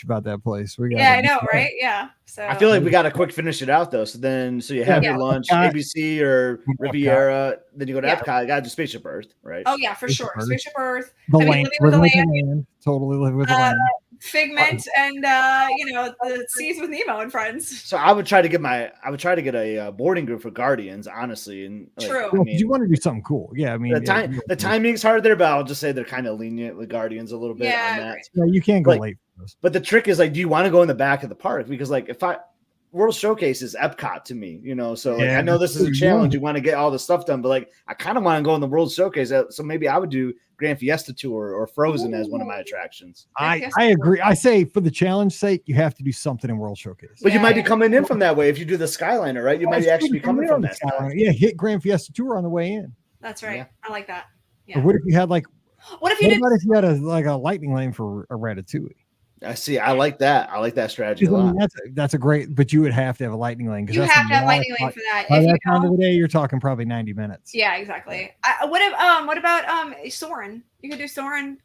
about that place.
I know, right? Yeah. So
I feel like we got to quick finish it out though. So you have your lunch, ABC or Riviera, then you go to Epcot. You got to do Spaceship Earth, right?
Oh yeah, for sure. Spaceship Earth.
Living with the land. Totally living with the land.
Figment and the Seas with Nemo and Friends.
So I would try to get a boarding group for Guardians, honestly. And
true.
You want to do something cool. Yeah, I mean
the timing's hard there, but I'll just say they're kind of lenient with Guardians a little bit on that.
Yeah, you can't go late for those.
But the trick is do you want to go in the back of the park? Because World Showcase is Epcot to me, so I know this is a challenge. You want to get all the stuff done, but I kind of want to go in the World Showcase. So maybe I would do Grand Fiesta Tour or Frozen as one of my attractions.
I agree. I say for the challenge sake, you have to do something in World Showcase.
But you might be coming in from that way if you do the Skyliner, right? You might actually be coming from that
Skyliner. Yeah, hit Grand Fiesta Tour on the way in.
That's right. Yeah. I like that. Yeah.
Or what if you had
if you
had a lightning lane for a Ratatouille?
I see. I like that. I like that strategy a lot.
That's a great, but you would have to have a lightning lane.
You have to have lightning lane for that.
By that time of the day, you're talking probably 90 minutes.
Yeah, exactly. What about Soarin'? You could do Soarin'.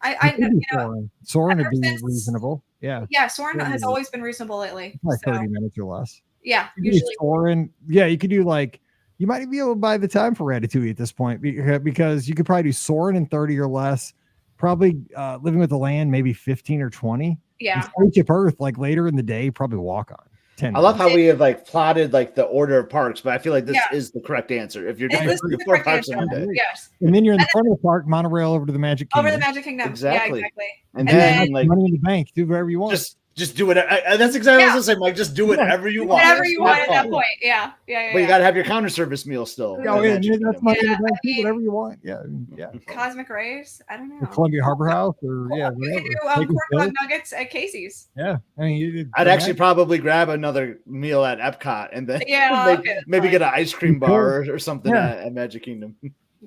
Soarin' would be reasonable. Yeah.
Yeah, Soarin' has always been reasonable lately.
Like 30 minutes or less.
Yeah, usually.
Soarin'. Yeah, you could do you might be able to buy the time for Ratatouille at this point because you could probably do Soarin' in 30 or less. Probably Living with the Land, maybe 15 or 20.
Yeah.
Spaceship Earth, later in the day, probably walk on. 10
I love how we have plotted the order of parks, but I feel like this is the correct answer. If you're doing 4 parks in one day.
Yes.
And then you're in the front of the park, monorail over to the Magic Kingdom.
Over the Magic Kingdom.
Exactly.
Yeah, exactly.
And then
money in the bank, do whatever you want.
Just do it. That's exactly what I was saying, Mike. Just do whatever you want.
Whatever you want at that point. Yeah.
But you got to have your counter service meal still.
That's money in the bank. Do whatever you want. Yeah.
Cosmic Rays. I don't know.
The Columbia Harbor House or
You could do corn dog nuggets at Casey's.
Yeah. I mean,
I'd actually probably grab another meal at Epcot and then maybe get an ice cream bar or something at Magic Kingdom.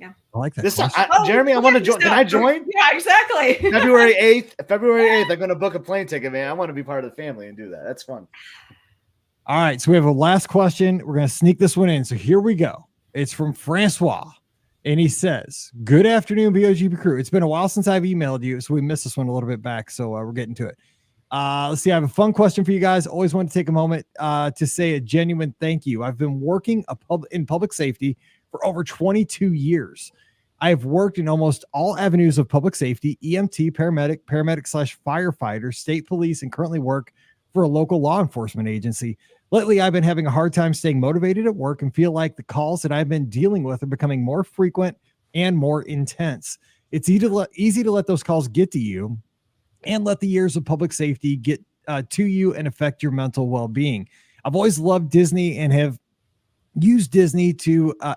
I like that.
This
question.
Jeremy, I want to join. Can I join?
Yeah, exactly.
February 8th, I'm going to book a plane ticket, man. I want to be part of the family and do that. That's fun.
All right. So we have a last question. We're going to sneak this one in. So here we go. It's from Francois. And he says, good afternoon, BOGP crew. It's been a while since I've emailed you, so we missed this one a little bit back. So we're getting to it. Let's see. I have a fun question for you guys. Always want to take a moment to say a genuine thank you. I've been working in public safety for over 22 years. I have worked in almost all avenues of public safety, EMT, paramedic/firefighter, state police, and currently work for a local law enforcement agency. Lately, I've been having a hard time staying motivated at work and feel like the calls that I've been dealing with are becoming more frequent and more intense. It's easy to let those calls get to you and let the years of public safety get to you and affect your mental well-being. I've always loved Disney and have used Disney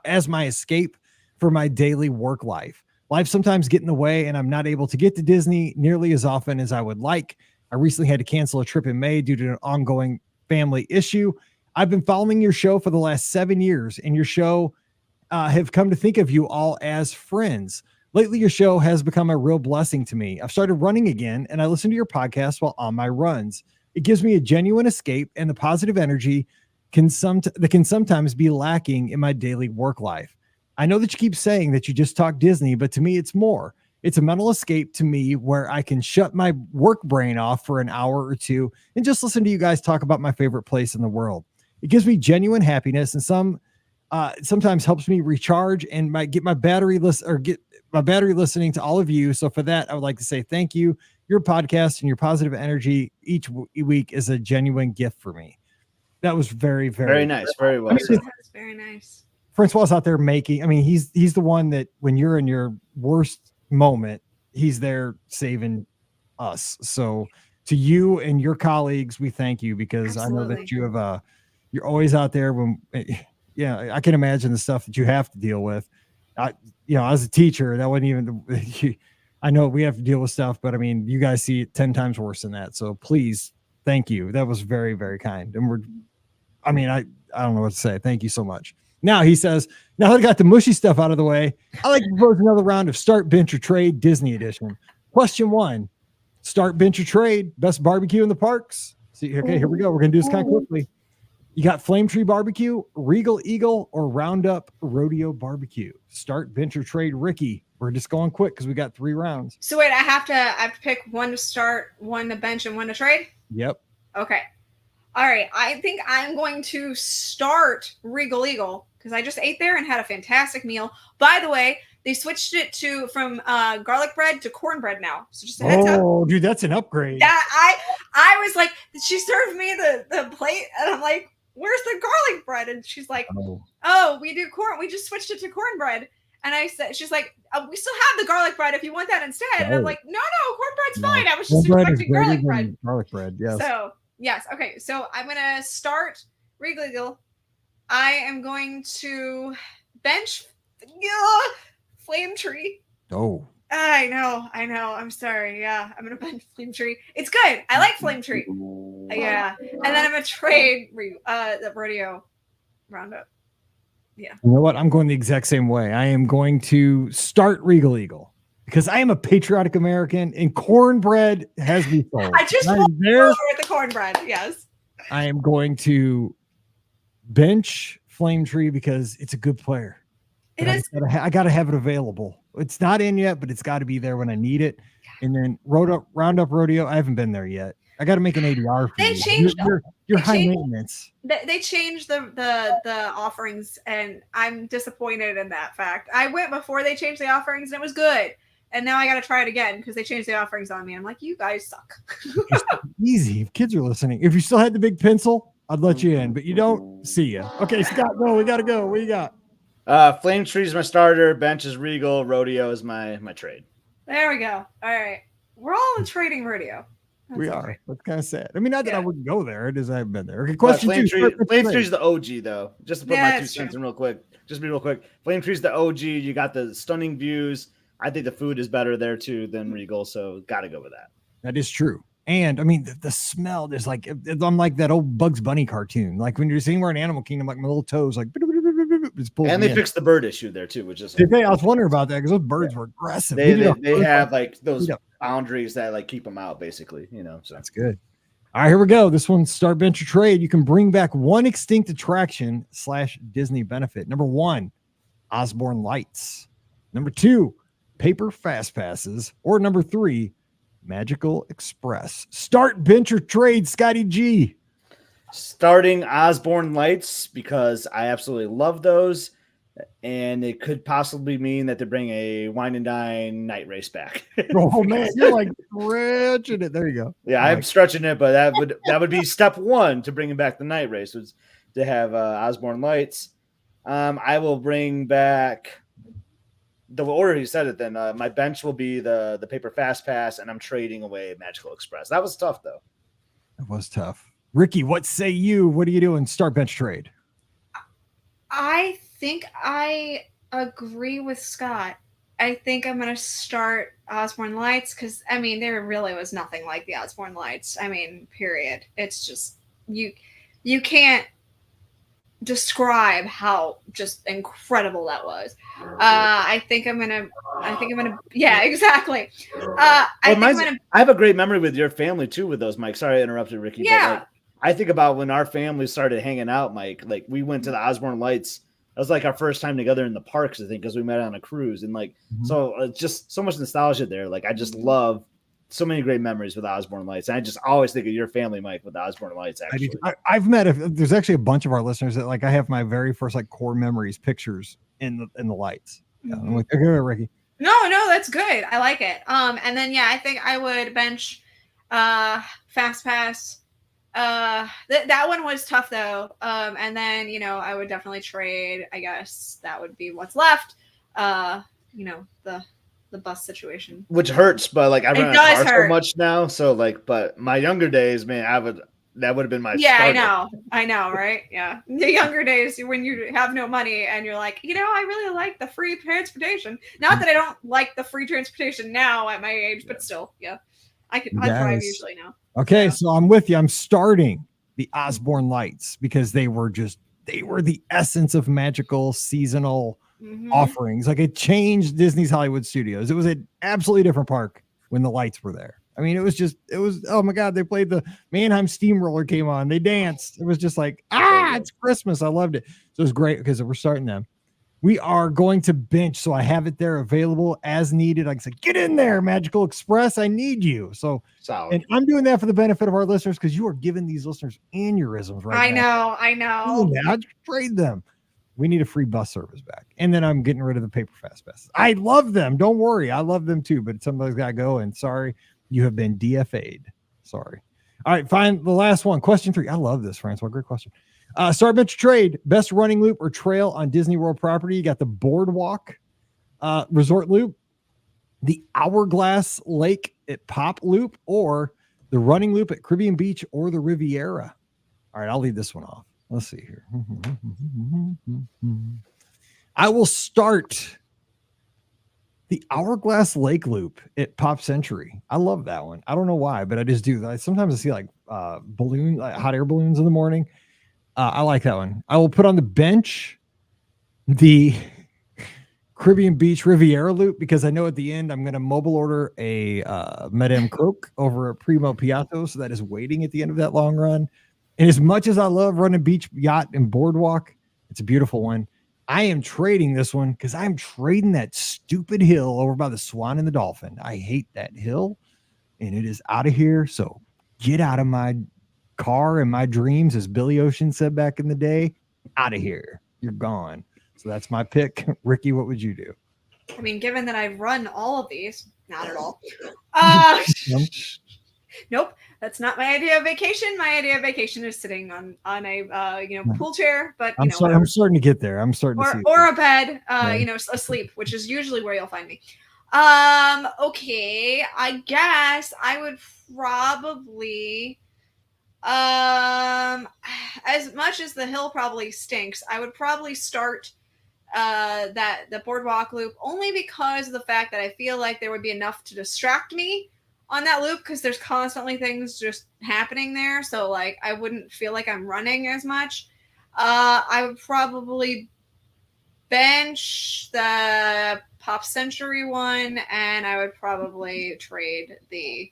as my escape for my daily work life. Life sometimes get in the way and I'm not able to get to Disney nearly as often as I would like. I recently had to cancel a trip in May due to an ongoing family issue. I've been following your show for the last 7 years, and your show have come to think of you all as friends. Lately, your show has become a real blessing to me. I've started running again, and I listen to your podcast while on my runs. It gives me a genuine escape, and the positive energy that can sometimes be lacking in my daily work life. I know that you keep saying that you just talk Disney, but to me, it's more. It's a mental escape to me where I can shut my work brain off for an hour or two and just listen to you guys talk about my favorite place in the world. It gives me genuine happiness and sometimes helps me recharge and get my battery listening to all of you. So for that, I would like to say thank you. Your podcast and your positive energy each week is a genuine gift for me. That was very, very,
very nice. Very well said.
That's very nice.
Francois out there he's the one that when you're in your worst moment, he's there saving us. So to you and your colleagues, we thank you because Absolutely. I know that you have you're always out there when I can imagine the stuff that you have to deal with. As a teacher, that wasn't even I know we have to deal with stuff, but I mean, you guys see it 10 times worse than that. So please, thank you. That was very, very kind. And I don't know what to say. Thank you so much. Now he says, now that I got the mushy stuff out of the way, I'd like to propose another round of Start, Bench, or Trade Disney Edition. Question 1, Start, Bench, or Trade, best barbecue in the parks. See, okay, here we go. We're going to do this kind of quickly. You got Flame Tree Barbecue, Regal Eagle, or Roundup Rodeo Barbecue. Start, Bench, or Trade, Rikki. We're just going quick because we got 3 rounds.
So wait, I have to pick one to start, one to bench, and one to trade?
Yep.
Okay. All right. I think I'm going to start Regal Eagle because I just ate there and had a fantastic meal. By the way, they switched it from garlic bread to cornbread now. So just a heads up.
Oh, dude, that's an upgrade.
Yeah, I was like, she served me the plate, and I'm like, where's the garlic bread? And she's like, oh, we do corn. We just switched it to cornbread. And I said, she's like, we still have the garlic bread if you want that instead. And I'm like, no, cornbread's fine. I was just expecting garlic bread.
Garlic bread, yes.
So, yes. Okay. So I'm going to start Regal Eagle. I am going to bench Flame Tree.
Oh.
I know. I'm sorry. Yeah. I'm going to bench Flame Tree. It's good. I like Flame Tree. Yeah. And then I'm going to trade the Rodeo Roundup. Yeah.
You know what? I'm going the exact same way. I am going to start Regal Eagle because I am a patriotic American and cornbread has me sold.
I just want there with the cornbread. Yes.
I am going to bench Flame Tree because it's a good player.
It is.
I got to have it available. It's not in yet, but it's got to be there when I need it. Yeah. And then Roundup Rodeo. I haven't been there yet. I got to make an ADR for
they
you.
Changed
you're high maintenance.
They changed the offerings, and I'm disappointed in that fact. I went before they changed the offerings, and it was good. And now I got to try it again because they changed the offerings on me. I'm like, you guys suck.
Easy. If kids are listening, if you still had the big pencil, I'd let you in, but you don't. See ya. Okay, Scott, go. We got to go. What do you got?
Flame Tree is my starter. Bench is Regal. Rodeo is my trade.
There we go. All right. We're all in trading rodeo.
We are. Great. That's kind of sad. I mean, not that I wouldn't go there. It is I haven't been there. Okay, question
Flame
2.
Flame Tree is the OG, though. Just to put my 2 cents in real quick. Just be real quick. Flame Tree is the OG. You got the stunning views. I think the food is better there, too, than Regal, so got to go with that.
That is true. And, I mean, the smell is like, I'm like that old Bugs Bunny cartoon. Like when you're seeing we're in Animal Kingdom, like my little toes, like, Just pulls
And
me
they
in.
fixed the bird issue there too, which is
Did they? I was wondering about that because those birds were aggressive.
they have like those
Yep.
boundaries that like keep them out, basically. So
That's good. All right, here we go. This one's Start Bench or Trade. You can bring back one extinct attraction / Disney benefit. Number 1, Osborne Lights. Number 2, paper fast passes. Or number 3, Magical Express. Start Bench or Trade, Scotty G.
starting Osborne Lights because I absolutely love those. And it could possibly mean that they bring a wine and dine night race back.
Oh man, you're like stretching it. There you go.
Yeah, I'm stretching it, but that would be step 1 to bringing back the night race was to have Osborne Lights. I will bring back the order you said it. Then my bench will be the paper fast pass, and I'm trading away Magical Express. That was tough though.
That was tough. Rikki, what say you? What are you doing? Start Bench Trade.
I think I agree with Scott. I think I'm going to start Osborne Lights because, I mean, there really was nothing like the Osborne Lights. I mean, period. It's just, you can't describe how just incredible that was. I think I'm going to, yeah, exactly. I
have a great memory with your family too with those, Mike. Sorry I interrupted, Rikki.
Yeah.
But, like, I think about when our family started hanging out, Mike, like we went to the Osborne Lights. That was like our first time together in the parks, I think, because we met on a cruise. And like, so just so much nostalgia there. Like, I just love so many great memories with Osborne Lights. And I just always think of your family, Mike, with the Osborne Lights. Actually,
I've met there's actually a bunch of our listeners that like I have my very first like core memories pictures in the lights. Yeah, I'm like, okay, Rikki.
No, that's good. I like it. And then I think I would bench Fast Pass. That one was tough though. And then I would definitely trade. I guess that would be what's left. The bus situation,
which hurts, but like I run a car
hurt
so much now. So like, but my younger days, man, that would have been my
starter. I know, right? Yeah, the younger days when you have no money and you're like, I really like the free transportation. Not that I don't like the free transportation now at my age, but still, yeah, I drive usually now.
Okay, so I'm with you. I'm starting the Osborne Lights because they were the essence of magical seasonal offerings. Like it changed Disney's Hollywood Studios. It was an absolutely different park when the lights were there. I mean, it was oh my God, they played the Mannheim Steamroller came on. They danced. It was just like, it's Christmas. I loved it. So it was great because we're starting them. We are going to bench, so I have it there available as needed. Like I said, get in there, Magical Express. I need you. So, and I'm doing that for the benefit of our listeners because you are giving these listeners aneurysms right now.
I know.
I'd trade them. We need a free bus service back. And then I'm getting rid of the paper fast passes. I love them. Don't worry. I love them too, but somebody's got to go. And sorry, you have been DFA'd. Sorry. All right, fine. The last one. Question 3. I love this, Francois. Great question. Start Bench Trade, best running loop or trail on Disney World property. You got the Boardwalk Resort Loop, the Hourglass Lake at Pop Loop, or the running loop at Caribbean Beach or the Riviera. All right, I'll leave this one off. Let's see here. I will start the Hourglass Lake Loop at Pop Century. I love that one. I don't know why, but I just do. Sometimes I see like balloon, like hot air balloons in the morning. I like that one. I will put on the bench the Caribbean Beach Riviera Loop because I know at the end I'm going to mobile order a Madame Croque over a Primo Piatto, so that is waiting at the end of that long run. And as much as I love running beach yacht and boardwalk, it's a beautiful one. I am trading this one because I'm trading that stupid hill over by the Swan and the Dolphin. I hate that hill, and it is out of here. So get out of my car and my dreams, as Billy Ocean said back in the day. Out of here. You're gone. So that's my pick. Rikki, what would you do?
I mean, given that I've run all of these, not at all. Nope, that's not my idea of vacation. My idea of vacation is sitting on a pool chair. But
I'm starting to get there. I'm starting to see
or a bed, asleep, which is usually where you'll find me. Okay, I guess I would probably, as much as the hill probably stinks, I would probably start the boardwalk loop only because of the fact that I feel like there would be enough to distract me on that loop because there's constantly things just happening there. So like I wouldn't feel like I'm running as much. I would probably bench the Pop Century one, and I would probably trade the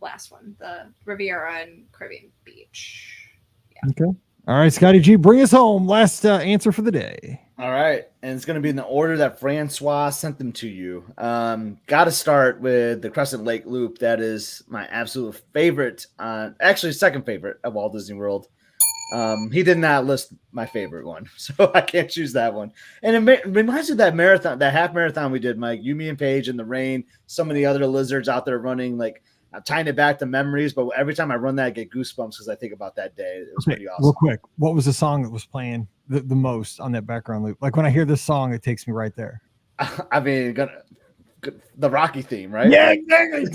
last one, the Riviera and Caribbean Beach.
Yeah. Okay. All right, Scotty G, bring us home. Last answer for the day.
All right, and it's going to be in the order that Francois sent them to you. Got to start with the Crescent Lake Loop. That is my absolute favorite, actually second favorite of Walt Disney World. He did not list my favorite one, so I can't choose that one. And it reminds me of that marathon, that half marathon we did, Mike. You, me, and Paige in the rain. Some of the other lizards out there running. Like, I'm tying it back to memories, but every time I run that, I get goosebumps because I think about that day. It was pretty awesome.
Real quick, what was the song that was playing the most on that background loop? Like when I hear this song, it takes me right there.
I mean, the Rocky theme, right?
Yeah, exactly.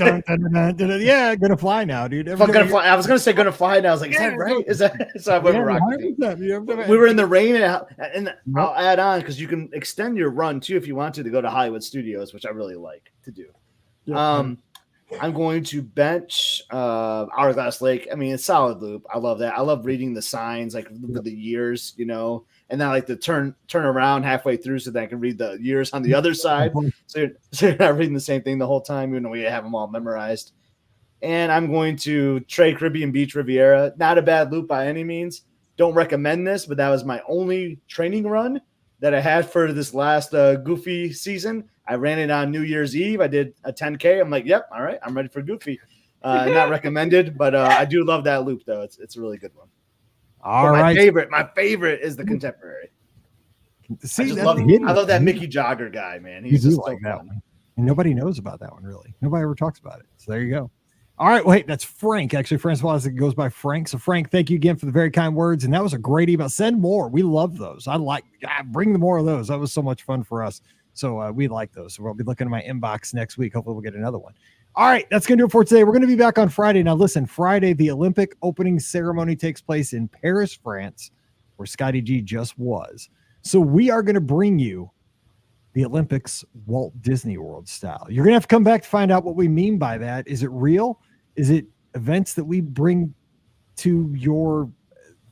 Yeah, gonna fly now, dude.
Gonna fly. I was gonna say gonna fly, and I was like, is that right? Is that so? I went Rocky theme. We were in the rain, and I'll add on because you can extend your run too if you want to go to Hollywood Studios, which I really like to do. Yeah. I'm going to bench Hourglass Lake. I mean, it's solid loop. I love that. I love reading the signs, like with the years, and then I like to turn around halfway through so that I can read the years on the other side. So you're not reading the same thing the whole time, even though we have them all memorized. And I'm going to trade Caribbean Beach Riviera. Not a bad loop by any means. Don't recommend this, but that was my only training run that I had for this last Goofy season. I ran it on New Year's Eve. I did a 10K. I'm like, yep, all right, I'm ready for Goofy. Not recommended, but I do love that loop though. It's a really good one.
All right.
My favorite is the Contemporary.
See,
I love that Mickey Jogger guy, man. He's just
like that one. And nobody knows about that one, really. Nobody ever talks about it. So there you go. All right, wait, that's Frank. Actually, Francois goes by Frank. So Frank, thank you again for the very kind words. And that was a great email. Send more. We love those. Bring the more of those. That was so much fun for us. So we like those. So we'll be looking at my inbox next week. Hopefully we'll get another one. All right, that's going to do it for today. We're going to be back on Friday. Now, listen, Friday, the Olympic opening ceremony takes place in Paris, France, where Scotty G just was. So we are going to bring you the Olympics Walt Disney World style. You're going to have to come back to find out what we mean by that. Is it real? Is it events that we bring to your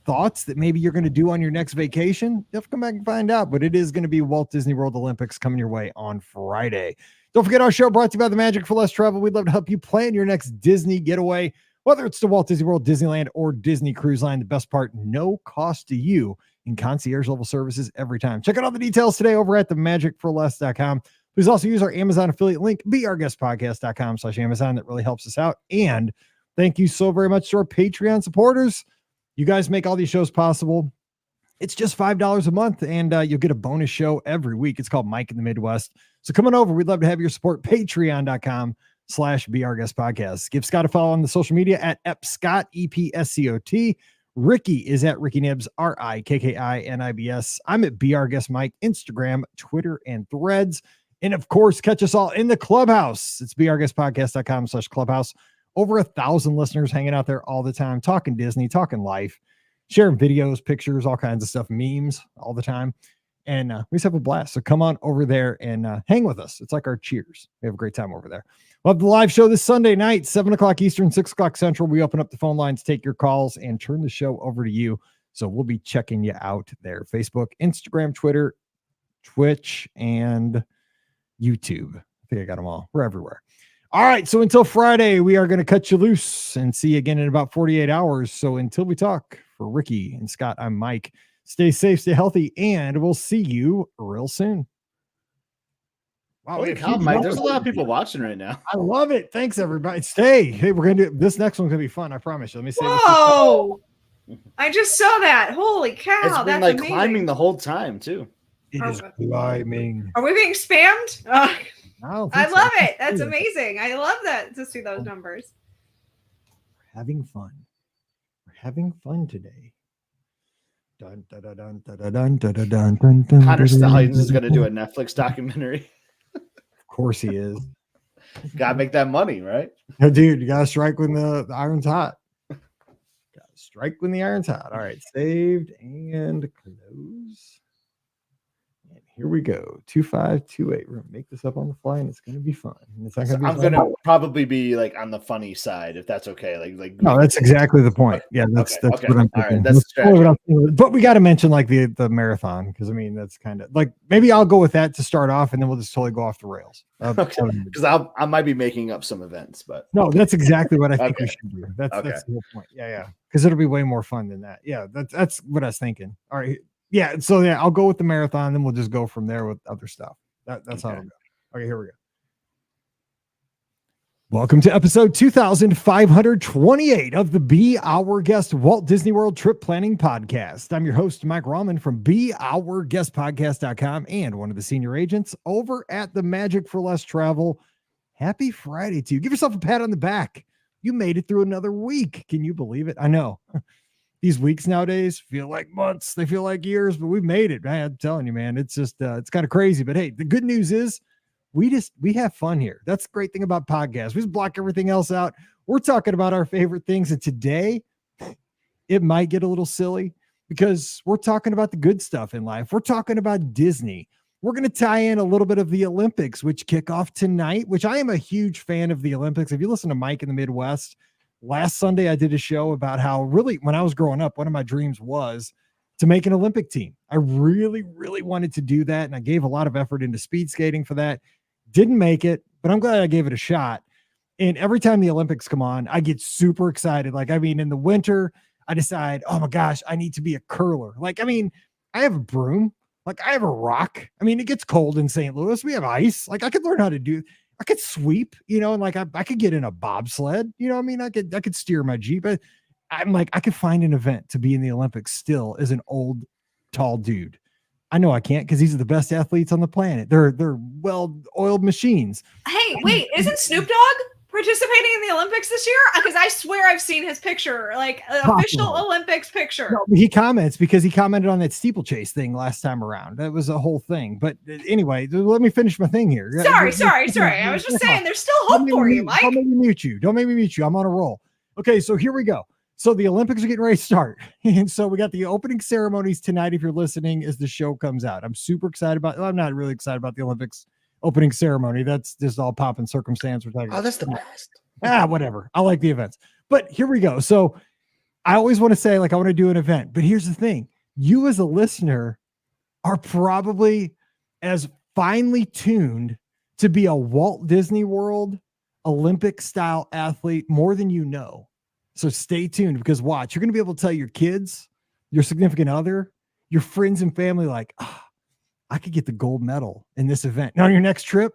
thoughts that maybe you're going to do on your next vacation? You have to come back and find out, but it is going to be Walt Disney World Olympics coming your way on Friday. Don't forget our show brought to you by the Magic for Less Travel. We'd love to help you plan your next Disney getaway, whether it's to Walt Disney World, Disneyland, or Disney Cruise Line. The best part, no cost to you in concierge level services every time. Check out all the details today over at themagicforless.com. Please also use our Amazon affiliate link, beourguestpodcast.com/Amazon. That really helps us out. And thank you so very much to our Patreon supporters. You guys make all these shows possible. It's just $5 a month, and you'll get a bonus show every week. It's called Mike in the Midwest. So come on over. We'd love to have your support. Patreon.com/BeOurGuestPodcast. Give Scott a follow on the social media at EpScott, EPSCOT. Rikki is at Rikki Nibs, RIKKINIBS. I'm at BeOurGuest Mike, Instagram, Twitter, and Threads. And of course, catch us all in the Clubhouse. It's beourguestpodcast.com/Clubhouse. Over 1,000 listeners hanging out there all the time, talking Disney, talking life, sharing videos, pictures, all kinds of stuff, memes all the time. And we just have a blast. So come on over there and hang with us. It's like our cheers. We have a great time over there. We'll have the live show this Sunday night, 7 o'clock Eastern, 6 o'clock Central. We open up the phone lines, take your calls, and turn the show over to you. So we'll be checking you out there. Facebook, Instagram, Twitter, Twitch, and YouTube. I think I got them all. We're everywhere. All right. So until Friday, we are going to cut you loose and see you again in about 48 hours. So until we talk, for Rikki and Scott, I'm Mike. Stay safe, stay healthy, and we'll see you real soon.
Wow, Mike, there's a lot of people watching right now.
I love it. Thanks, everybody. Hey, we're going to do this next one's going to be fun. I promise you. Let me say
Whoa. I just saw that. Holy cow.
It's been
that's
like
amazing.
Climbing the whole time, too.
It is climbing.
Are we being spammed? I love it. That's
Yeah.
amazing. I love that to see those numbers.
We're having fun. We're having fun today. Dun, dun, dun, dun, dun, dun, dun, dun, dun, dun,
Connor
dun,
Stallions is
dun,
going to do a Netflix documentary.
Of course he is.
Got to make that money, right?
No, dude, you got to strike when the iron's hot. Got to strike when the iron's hot. All right, saved and close. And Here we go. 2528. We're gonna make this up on the fly, and it's gonna be fun. And it's not gonna be
I'm
fun.
gonna probably be like on the funny side, if that's okay. Like
No, that's exactly the point. Yeah, that's
okay.
what I'm
All right,
thinking.
that's
Totally what I'm thinking. But we got to mention like the marathon, because I mean that's kind of like maybe I'll go with that to start off, and then we'll just totally go off the rails.
Because I might be making up some events, but
no, that's exactly what I think we should do. That's the whole point. Yeah, because it'll be way more fun than that. Yeah, that's what I was thinking. All right, yeah. So yeah, I'll go with the marathon, then we'll just go from there with other stuff. That's how it'll go. Okay, here we go. Welcome to episode 2528 of the Be Our Guest Walt Disney World Trip Planning Podcast. I'm your host, Mike Rahman from BeOurGuestPodcast.com and one of the senior agents over at the Magic for Less Travel. Happy Friday to you. Give yourself a pat on the back. You made it through another week. Can you believe it? I know. These weeks nowadays feel like months. They feel like years, but we've made it. Man, I'm telling you, man, it's just, it's kind of crazy. But hey, the good news is we have fun here. That's the great thing about podcasts. We just block everything else out. We're talking about our favorite things. And today it might get a little silly because we're talking about the good stuff in life. We're talking about Disney. We're going to tie in a little bit of the Olympics, which kick off tonight, which I am a huge fan of the Olympics. If you listen to Mike in the Midwest, last Sunday, I did a show about how really, when I was growing up, one of my dreams was to make an Olympic team. I really, really wanted to do that. And I gave a lot of effort into speed skating for that. Didn't make it, but I'm glad I gave it a shot. And every time the Olympics come on, I get super excited. Like, I mean, in the winter, I decide, oh my gosh, I need to be a curler. Like, I mean, I have a broom. Like, I have a rock. I mean, it gets cold in St. Louis. We have ice. Like, I could learn how to do, I could sweep, you know, and like, I could get in a bobsled, you know, I mean, I could steer my Jeep. But I'm like, I could find an event to be in the Olympics still as an old, tall dude. I know I can't, because these are the best athletes on the planet. They're well-oiled machines.
Hey, wait, isn't Snoop Dogg participating in the Olympics this year? Because I swear I've seen his picture, like an official Olympics picture.
No, he comments because he commented on that steeplechase thing last time around. That was a whole thing. But anyway, let me finish my thing here.
Sorry. I was just saying there's still hope for you, Mike.
Don't make me mute you. I'm on a roll. Okay, so here we go. So the Olympics are getting ready to start. And so we got the opening ceremonies tonight, if you're listening, as the show comes out. I'm super excited I'm not really excited about the Olympics opening ceremony. That's just all pop and circumstance. We're talking
oh, that's the best.
Whatever. I like the events. But here we go. So I always want to say, like, I want to do an event. But here's the thing. You as a listener are probably as finely tuned to be a Walt Disney World Olympic style athlete more than you know. So stay tuned, because watch, you're going to be able to tell your kids, your significant other, your friends and family, like, I could get the gold medal in this event. Now on your next trip,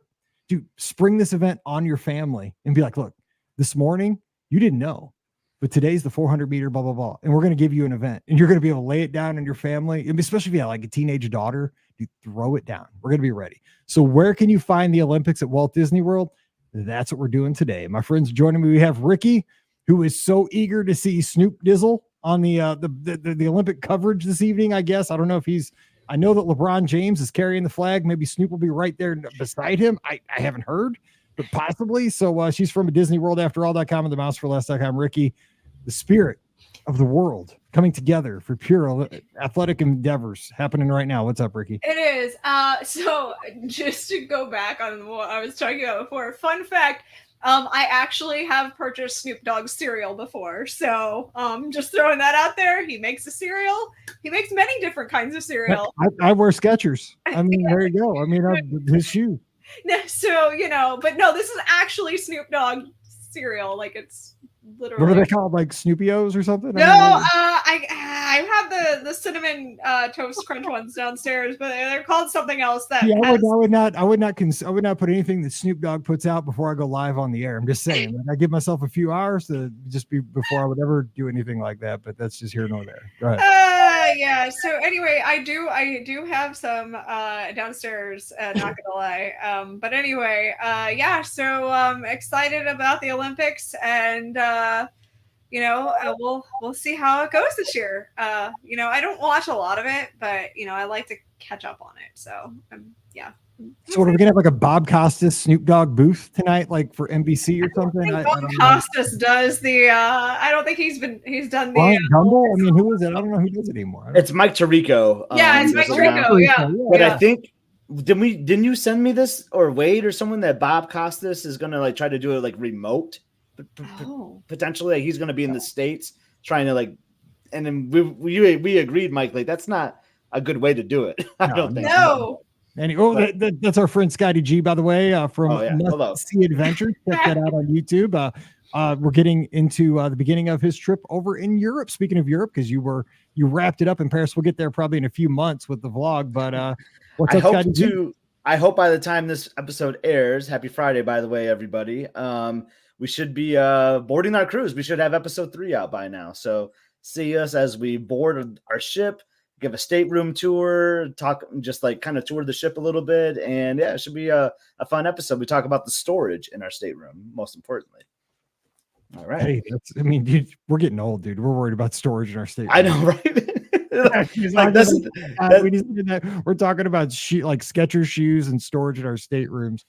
dude, spring this event on your family and be like, look, this morning you didn't know, but today's the 400 meter, blah, blah, blah. And we're going to give you an event, and you're going to be able to lay it down on your family. And especially if you have like a teenage daughter, dude, throw it down. We're going to be ready. So where can you find the Olympics at Walt Disney World? That's what we're doing today. My friends joining me, we have Rikki, who is so eager to see Snoop Dizzle on the Olympic coverage this evening, I guess. I don't know if I know that LeBron James is carrying the flag. Maybe Snoop will be right there beside him. I haven't heard, but possibly. So she's from DisneyWorldAfterAll.com and TheMouseForLess.com. Rikki, the spirit of the world coming together for pure athletic endeavors happening right now. What's up, Rikki?
It is. So just to go back on what I was talking about before, fun fact, I actually have purchased Snoop Dogg's cereal before. So just throwing that out there. He makes a cereal. He makes many different kinds of cereal.
I wear Skechers. I mean, there you go. I mean, his shoe.
So, you know, but no, this is actually Snoop Dogg cereal. Like, it's literally.
What are they called? Like Snoopy-O's or something?
No, I have the cinnamon toast crunch ones downstairs, but they're called something else. That
yeah, I would not put anything that Snoop Dogg puts out before I go live on the air. I'm just saying, like, I give myself a few hours to just be before I would ever do anything like that. But that's just here nor there. Go ahead.
Yeah. So anyway, I do have some downstairs. Not gonna lie. But anyway, yeah. So excited about the Olympics, and you know, we'll see how it goes this year. You know, I don't watch a lot of it, but you know, I like to catch up on it. So yeah.
So are we gonna have like a Bob Costas Snoop Dogg booth tonight, like for NBC or something?
Bob Costas does the. I don't think he's done the.
Gumble? I mean, who is it? I don't know who does it anymore.
It's Mike Tirico.
Yeah, it's Mike Tirico. Yeah,
but I think didn't you send me this, or Wade or someone, that Bob Costas is gonna like try to do it like remote, potentially, like he's gonna be in the States trying to like, and then we agreed, Mike, like that's not a good way to do it. I don't think.
No.
And that's our friend Scotty G, by the way, from Must See Adventures. Check that out on YouTube. We're getting into the beginning of his trip over in Europe. Speaking of Europe, because you wrapped it up in Paris. We'll get there probably in a few months with the vlog. But what's up, Scotty G?
I hope by the time this episode airs, happy Friday, by the way, everybody. We should be boarding our cruise. We should have episode 3 out by now. So see us as we board our ship, give a stateroom tour, talk, just like kind of tour the ship a little bit. And yeah, it should be a fun episode. We talk about the storage in our stateroom, most importantly. All right.
Hey, dude, we're getting old, dude. We're worried about storage in our stateroom.
I know, right?
We're talking about like Skechers shoes and storage in our staterooms.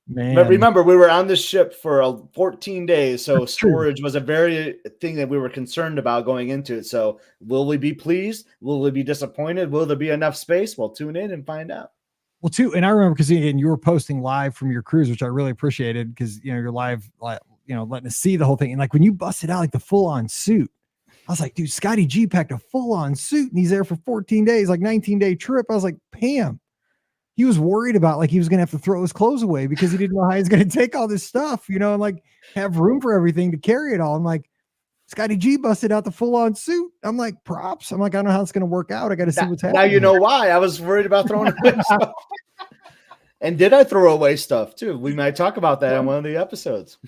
Man.
But remember, we were on this ship for 14 days, so storage was a very thing that we were concerned about going into it. So will we be pleased? Will we be disappointed? Will there be enough space? Well, tune in and find out.
Well, too, and I remember because again, you were posting live from your cruise, which I really appreciated because you're live, letting us see the whole thing. And like when you busted out like the full-on suit, I was like, dude, Scotty G packed a full-on suit and he's there for 14 days, like 19-day trip. I was like, Pam. He was worried about like he was going to have to throw his clothes away because he didn't know how he's going to take all this stuff, and like have room for everything to carry it all. I'm like, Scotty G busted out the full-on suit. I'm like, props. I'm like, I don't know how it's going to work out. I got to see what's happening.
Now you know why I was worried about throwing away stuff. And did I throw away stuff too? We might talk about that on one of the episodes.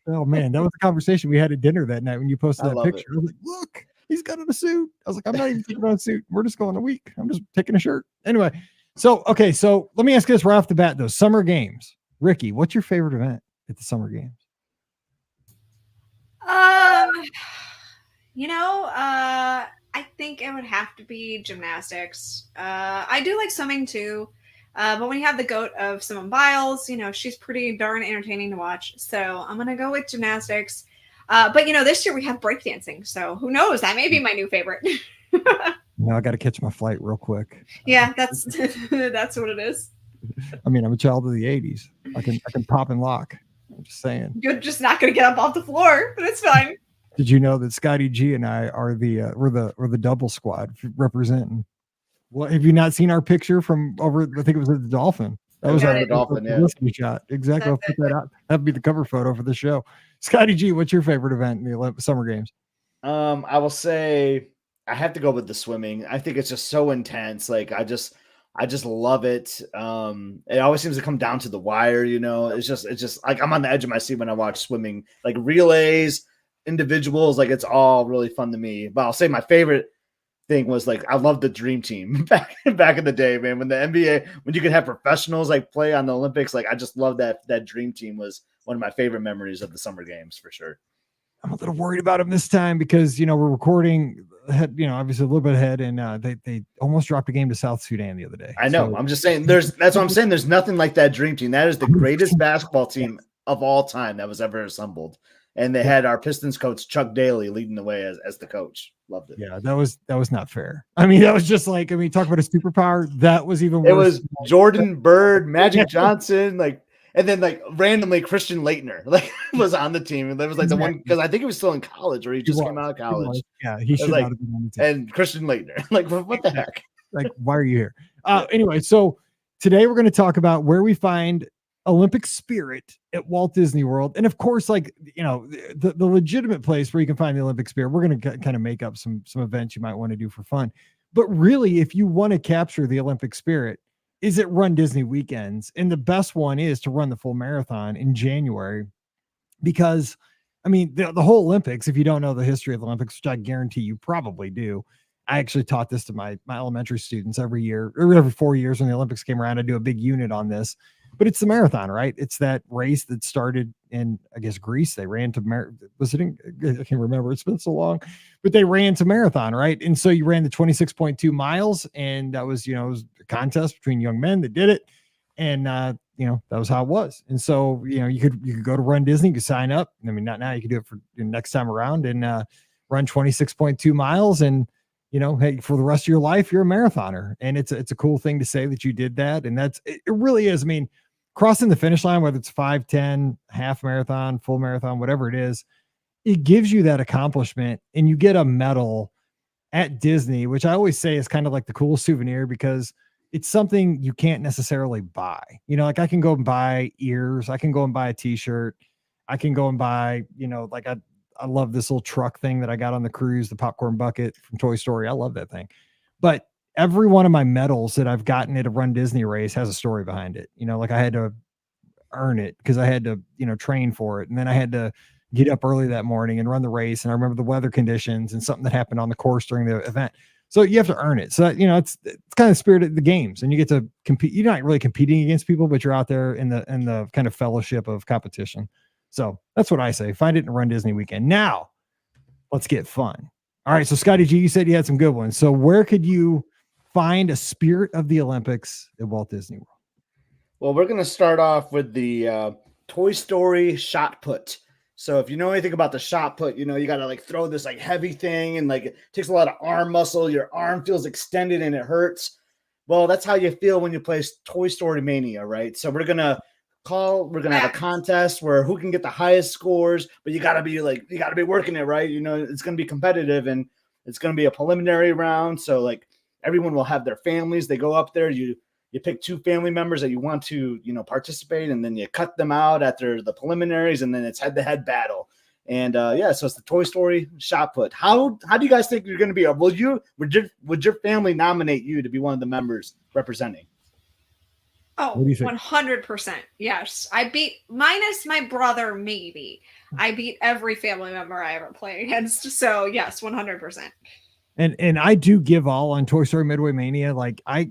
Oh man, that was the conversation we had at dinner that night when you posted that picture. I was like, look, he's got on a suit. I was like, I'm not even taking on a suit. We're just going a week. I'm just taking a shirt. Anyway. So let me ask you this right off the bat, though. Summer games. Rikki, what's your favorite event at the summer games?
I think it would have to be gymnastics. I do like swimming too. But when you have the goat of Simone Biles, she's pretty darn entertaining to watch. So I'm going to go with gymnastics. But this year we have breakdancing. So who knows? That may be my new favorite.
No, I got to catch my flight real quick.
Yeah, that's what it is.
I mean, I'm a child of the 80s. I can pop and lock. I'm just saying.
You're just not going to get up off the floor, but it's fine.
Did you know that Scotty G and I are we're the double squad representing? Well, have you not seen our picture from over? I think it was at the Dolphin. That was our Dolphin, yeah. Shot. Exactly. I'll put that out. That'd be the cover photo for the show. Scotty G, what's your favorite event in the Summer Games?
I will say I have to go with the swimming. I think it's just so intense. Like I just love it. It always seems to come down to the wire, It's just like I'm on the edge of my seat when I watch swimming, like relays, individuals, like it's all really fun to me. But I'll say my favorite thing was like I love the dream team back in the day, man. When the NBA, when you could have professionals like play on the Olympics, like I just love that dream team was one of my favorite memories of the Summer Games for sure.
I'm a little worried about them this time because we're recording obviously a little bit ahead, and they almost dropped a game to South Sudan the other day.
I know. So, I'm just saying that's what I'm saying. There's nothing like that dream team. That is the greatest basketball team of all time that was ever assembled. And they had our Pistons coach Chuck Daly leading the way as the coach. Loved it.
Yeah, that was not fair. I mean, that was just like, talk about a superpower. That was even worse.
It was Jordan, Bird, Magic Johnson, and then randomly Christian Laettner was on the team. And that was the one, because I think he was still in college or he just came out of college.
Yeah, he should not have been on the team.
And Christian Laettner. What the heck?
Why are you here? Anyway, so today we're going to talk about where we find Olympic spirit at Walt Disney World. And of course, the legitimate place where you can find the Olympic spirit. We're going to kind of make up some events you might want to do for fun. But really, if you want to capture the Olympic spirit, is it Run Disney weekends. And the best one is to run the full marathon in January, because the whole Olympics, if you don't know the history of the Olympics, which I guarantee you probably do. I actually taught this to my elementary students every year, or every 4 years when the Olympics came around. I do a big unit on this, but it's the marathon, right? It's that race that started in, I guess, Greece. They ran to I can't remember. It's been so long, but they ran to marathon, right? And so you ran the 26.2 miles, and that was, it was a contest between young men that did it. And, that was how it was. And so, you could go to Run Disney, you could sign up. I mean, not now, you could do it for next time around and run 26.2 miles. And hey, for the rest of your life, you're a marathoner. And it's a cool thing to say that you did that. And it really is. I mean, crossing the finish line, whether it's 5, 10, half marathon, full marathon, whatever it is, it gives you that accomplishment, and you get a medal at Disney, which I always say is kind of like the coolest souvenir because it's something you can't necessarily buy. Like I can go and buy ears, I can go and buy a t-shirt, I can go and buy, like I love this little truck thing that I got on the cruise, the popcorn bucket from Toy Story. I love that thing. But every one of my medals that I've gotten at a Run Disney race has a story behind it. Like I had to earn it because I had to, train for it. And then I had to get up early that morning and run the race. And I remember the weather conditions and something that happened on the course during the event. So you have to earn it. So, it's kind of spirit of the games, and you get to compete. You're not really competing against people, but you're out there in the kind of fellowship of competition. So that's what I say. Find it in Run Disney weekend. Now let's get fun. All right. So Scotty G, you said you had some good ones. So where could you find a spirit of the Olympics at Walt Disney World?
Well, we're going to start off with the Toy Story shot put. So if you know anything about the shot put, you got to like throw this like heavy thing, and like it takes a lot of arm muscle. Your arm feels extended and it hurts. Well, that's how you feel when you play Toy Story Mania, right? So we're going to have a contest where who can get the highest scores, but you got to be working it, right? It's going to be competitive, and it's going to be a preliminary round. So like everyone will have their families. They go up there, you pick 2 family members that you want to, participate, and then you cut them out after the preliminaries, and then it's head-to-head battle. And so it's the Toy Story shot put. How do you guys think you're going to be? Would your family nominate you to be one of the members representing?
Oh, 100%. Yes. I beat, minus my brother, maybe. I beat every family member I ever played against. So yes, 100%.
And I do give all on Toy Story Midway Mania. Like I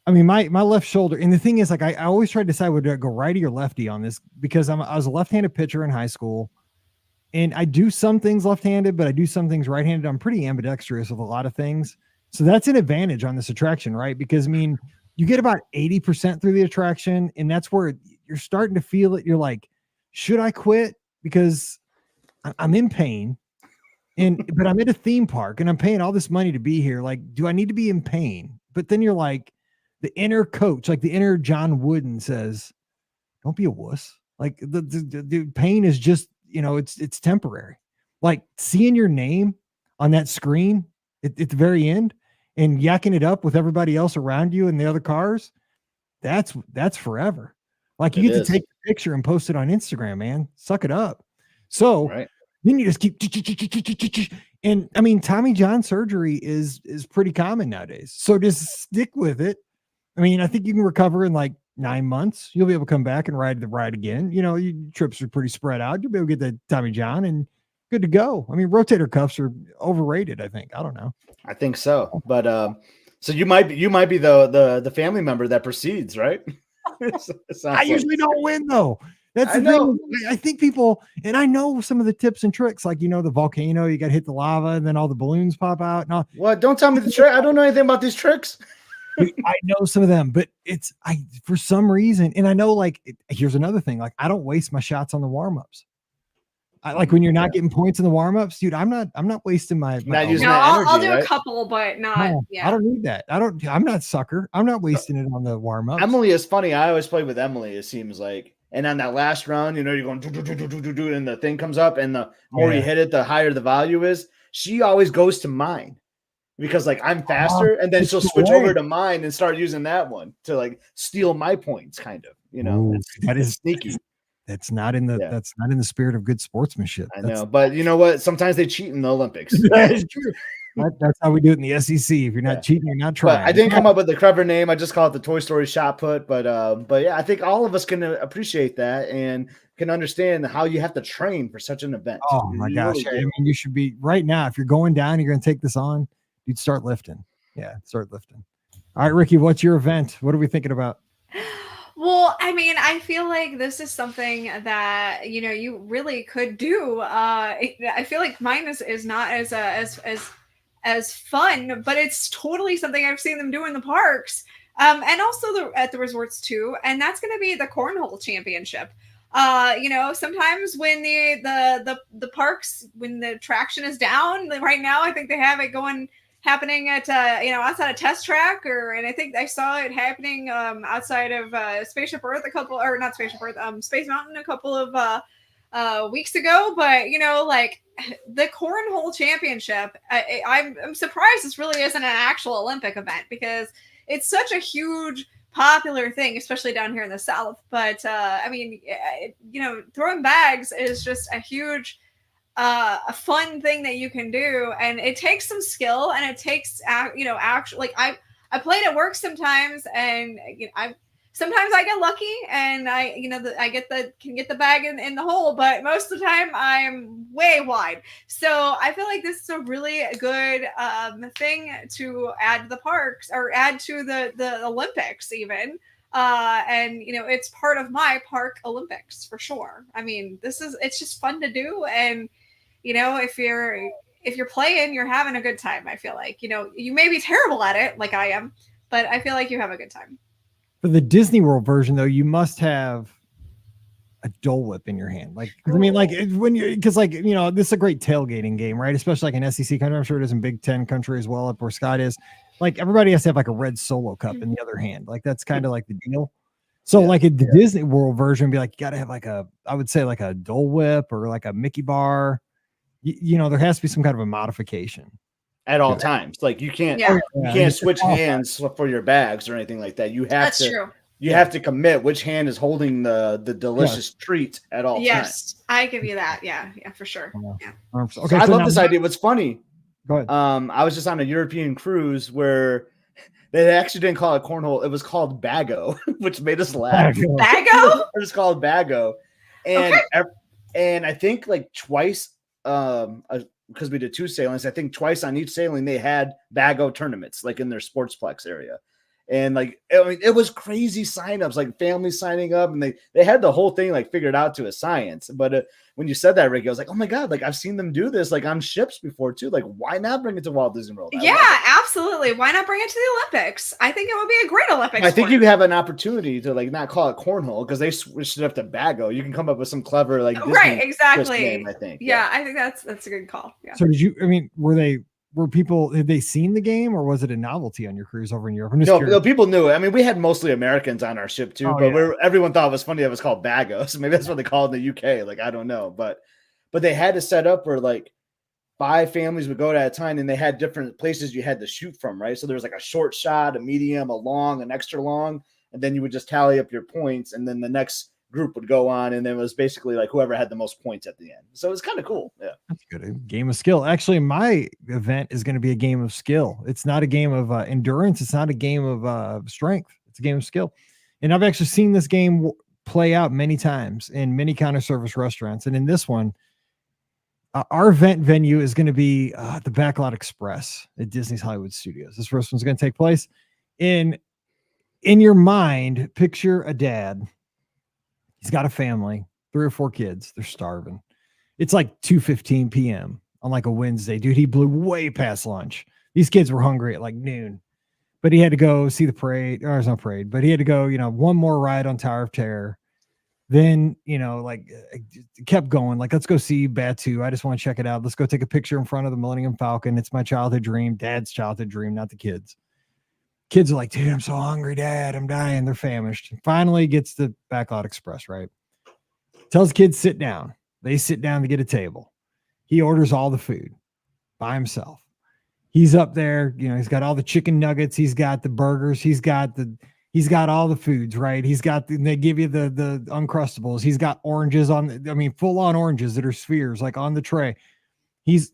mean, my left shoulder, and the thing is, like, I always try to decide whether to go righty or lefty on this because I was a left-handed pitcher in high school, and I do some things left-handed, but I do some things right-handed. I'm pretty ambidextrous with a lot of things. So that's an advantage on this attraction, right? Because, I mean, you get about 80% through the attraction, and that's where you're starting to feel it. You're like, should I quit? Because I'm in pain, but I'm at a theme park, and I'm paying all this money to be here. Like, do I need to be in pain? But then you're like, the inner coach, like the inner John Wooden says, don't be a wuss. Like the pain is just, it's temporary. Like seeing your name on that screen at the very end and yakking it up with everybody else around you and the other cars, that's forever. Like you get to take a picture and post it on Instagram, man. Suck it up. So then you just keep, and I mean, Tommy John surgery is pretty common nowadays. So just stick with it. I mean, I think you can recover in like 9 months. You'll be able to come back and ride the ride again. Your trips are pretty spread out. You'll be able to get the Tommy John and good to go. I mean, rotator cuffs are overrated, I think. I don't know.
I think so. But so you might be the family member that proceeds, right?
I usually don't win though. That's the thing. I think people, and I know some of the tips and tricks, like, the volcano, you got to hit the lava and then all the balloons pop out. No,
well, don't tell me the trick. I don't know anything about these tricks.
I know some of them, but for some reason, and I know, like, here's another thing. Like, I don't waste my shots on the warm-ups. I like when you're not getting points in the warm-ups, dude. I'm not wasting my
not using that energy,
I'll do
right?
a couple, but not.
No, yeah. I don't need that. I'm not sucker. I'm not wasting it on the warm-ups.
Emily is funny. I always play with Emily, it seems like. And on that last round, you're going do, and the thing comes up, and the more you hit it, the higher the value is. She always goes to mine because like I'm faster, and then she'll switch over to mine and start using that one to like steal my points, kind of.
Ooh, that is
sneaky.
That's not in the spirit of good sportsmanship.
I know, but you know what? Sometimes they cheat in the Olympics.
That is true. That's how we do it in the SEC. If you're not cheating, you're not trying.
But I didn't come up with a clever name. I just call it the Toy Story shot put. But yeah, I think all of us can appreciate that and can understand how you have to train for such an event.
Oh my gosh! I mean, you should be right now. If you're going down, you're going to take this on. You'd start lifting. Yeah, start lifting. All right, Rikki, what's your event? What are we thinking about?
Well, I mean, I feel like this is something that, you really could do. I feel like mine is not as fun, but it's totally something I've seen them do in the parks. And also at the resorts too. And that's going to be the Cornhole Championship. Sometimes when the parks, when the traction is down, like right now, I think they have it happening at outside a test track, and I think I saw it happening outside of Spaceship Earth not Spaceship Earth, Space Mountain a couple of weeks ago. But like the cornhole championship, I'm surprised this really isn't an actual Olympic event, because it's such a huge popular thing, especially down here in the South. But throwing bags is just a huge a fun thing that you can do, and it takes some skill, and it takes actually, like I played at work sometimes, and sometimes I get lucky, and can get the bag in the hole, but most of the time I'm way wide. So I feel like this is a really good thing to add to the parks, or add to the Olympics even. It's part of my park Olympics for sure. I mean, it's just fun to do, and if you're playing, you're having a good time. I feel like you may be terrible at it, like I am, but I feel like you have a good time.
For the Disney World version, though, you must have a Dole Whip in your hand. Like, I mean, like when you, because like, this is a great tailgating game, right? Especially like an SEC country. I'm sure it is in Big Ten country as well, up where Scott is. Like everybody has to have like a red Solo cup in the other hand. Like that's kind of like the deal. So like in the Disney World version, be like, you got to have like I would say like a Dole Whip or like a Mickey bar. There has to be some kind of a modification.
At all times, like you can't switch hands for your bags or anything like that. You have have to commit which hand is holding the delicious treat at all times.
Yes, I give you that. Yeah, for sure. Yeah.
Okay,
so I love this idea. What's funny?
Go ahead.
I was just on a European cruise where they actually didn't call it cornhole; it was called bago, which made us laugh.
Bago?
It was called bago, and I think like twice. Because we did 2 sailings, I think twice on each sailing they had bago tournaments like in their sportsplex area, and like it was crazy signups, like families signing up, and they had the whole thing like figured out to a science. But when you said that, Rikki, I was like, oh my god, like I've seen them do this like on ships before too. Like why not bring it to Walt Disney World?
Absolutely. Why not bring it to the Olympics? I think it would be a great Olympics.
I think you have an opportunity to like not call it cornhole because they switched it up to bago. You can come up with some clever like Disney
exactly
name, I think.
I think that's a good call. Yeah.
So were people, had they seen the game, or was it a novelty on your cruise over in Europe?
No, people knew it. I mean, we had mostly Americans on our ship too, everyone thought it was funny that it was called bago. So maybe that's what they call it in the UK. Like, I don't know, but they had to set up where like 5 families would go at a time, and they had different places you had to shoot from, right? So there was like a short shot, a medium, a long, an extra long, and then you would just tally up your points, and then the next group would go on, and then it was basically like whoever had the most points at the end. So it was kind of cool. Yeah,
that's good. A game of skill. Actually, my event is going to be a game of skill. It's not a game of endurance. It's not a game of strength. It's a game of skill. And I've actually seen this game play out many times in many counter service restaurants. And in this one, our event venue is going to be the Backlot Express at Disney's Hollywood Studios. This first one's going to take place in your mind. Picture a dad. He's got a family, 3 or 4 kids. They're starving. It's like 2:15 p.m. on like a Wednesday. Dude, he blew way past lunch. These kids were hungry at like noon, but he had to go see the parade. Or there's no parade, but he had to go, one more ride on Tower of Terror. Then, kept going. Like, let's go see Batu. I just want to check it out. Let's go take a picture in front of the Millennium Falcon. It's my childhood dream. Dad's childhood dream, not the kids. Kids are like, dude, I'm so hungry, Dad. I'm dying. They're famished. And finally gets the Backlot Express, right? Tells kids sit down. They sit down to get a table. He orders all the food by himself. He's up there, he's got all the chicken nuggets. He's got the burgers. He's got all the foods, right? They give you the Uncrustables. He's got oranges full on oranges that are spheres, like on the tray. He's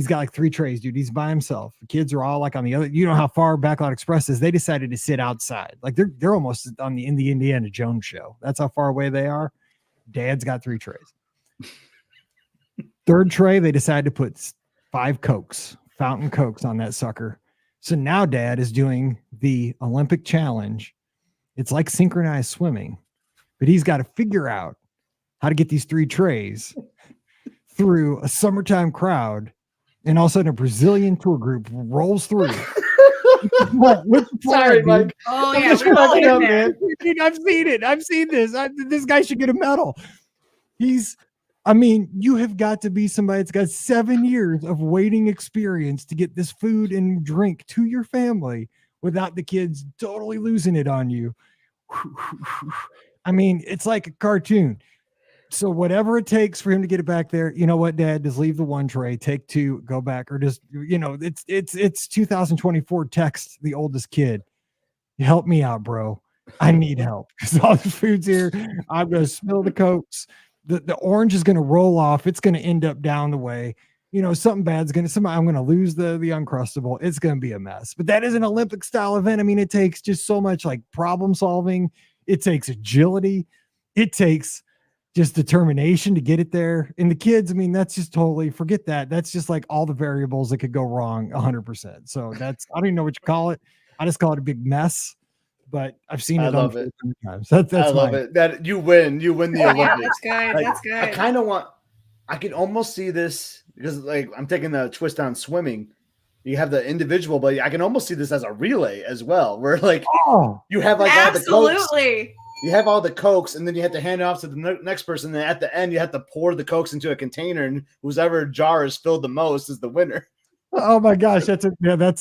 got like 3 trays, dude. He's by himself. The kids are all like on the other. You know how far Backlot Express is. They decided to sit outside. Like they're almost in the Indiana Jones show. That's how far away they are. Dad's got 3 trays. 3rd tray, they decided to put 5 Cokes, fountain Cokes on that sucker. So now Dad is doing the Olympic challenge. It's like synchronized swimming, but he's got to figure out how to get these 3 trays through a summertime crowd, and all of a sudden a Brazilian tour group rolls through.
Sorry, Mike.
Oh yeah,
man. Dude, I've seen it. I've seen this. This guy should get a medal. I mean, you have got to be somebody that's got 7 years of waiting experience to get this food and drink to your family without the kids totally losing it on you. I mean, it's like a cartoon. So whatever it takes for him to get it back there, you know what, Dad, just leave the one tray, take 2, go back, or just, it's 2024. Text the oldest kid, help me out, bro. I need help because all the food's here. I'm gonna spill the Cokes. The orange is gonna roll off. It's gonna end up down the way. Something bad's I'm gonna lose the Uncrustable. It's gonna be a mess. But that is an Olympic style event. I mean, it takes just so much like problem solving. It takes agility. It takes just determination to get it there. And the kids, I mean, that's just totally forget that. That's just like all the variables that could go wrong 100%. So I don't even know what you call it. I just call it a big mess. But I've seen it.
I love it.
Times. That's
I love it. That you win the Olympics.
That's good.
Like,
That's good.
I can almost see this because like I'm taking the twist on swimming. You have the individual, but I can almost see this as a relay as well, where like you have like
absolutely.
You have all the Cokes, and then you have to hand it off to the next person. And at the end, you have to pour the Cokes into a container, and whoever jar is filled the most is the winner.
Oh my gosh, that's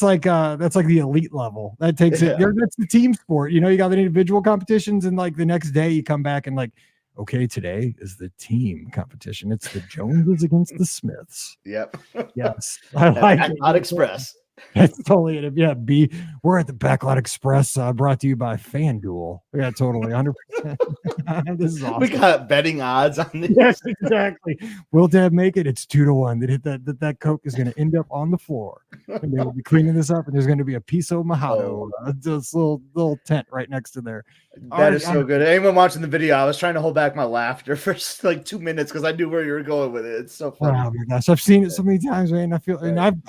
like the elite level. That takes it. That's the team sport. You got the individual competitions, and like the next day you come back and like, okay, today is the team competition. It's the Joneses against the Smiths.
Yep.
Yes, I like it.
Backlot Express.
That's totally it. Yeah, we're at the Backlot Express, brought to you by FanDuel. Yeah, totally, 100%. This is awesome.
We got betting odds on this.
Yes, exactly. Will Dad make it? It's 2-1. That Coke is going to end up on the floor, and they will be cleaning this up. And there's going to be a piso mojito, this little tent right next to there.
That is so good. Anyone watching the video, I was trying to hold back my laughter for like 2 minutes because I knew where you were going with it. It's so funny.
Oh my gosh, I've seen it so many times, man. I feel, and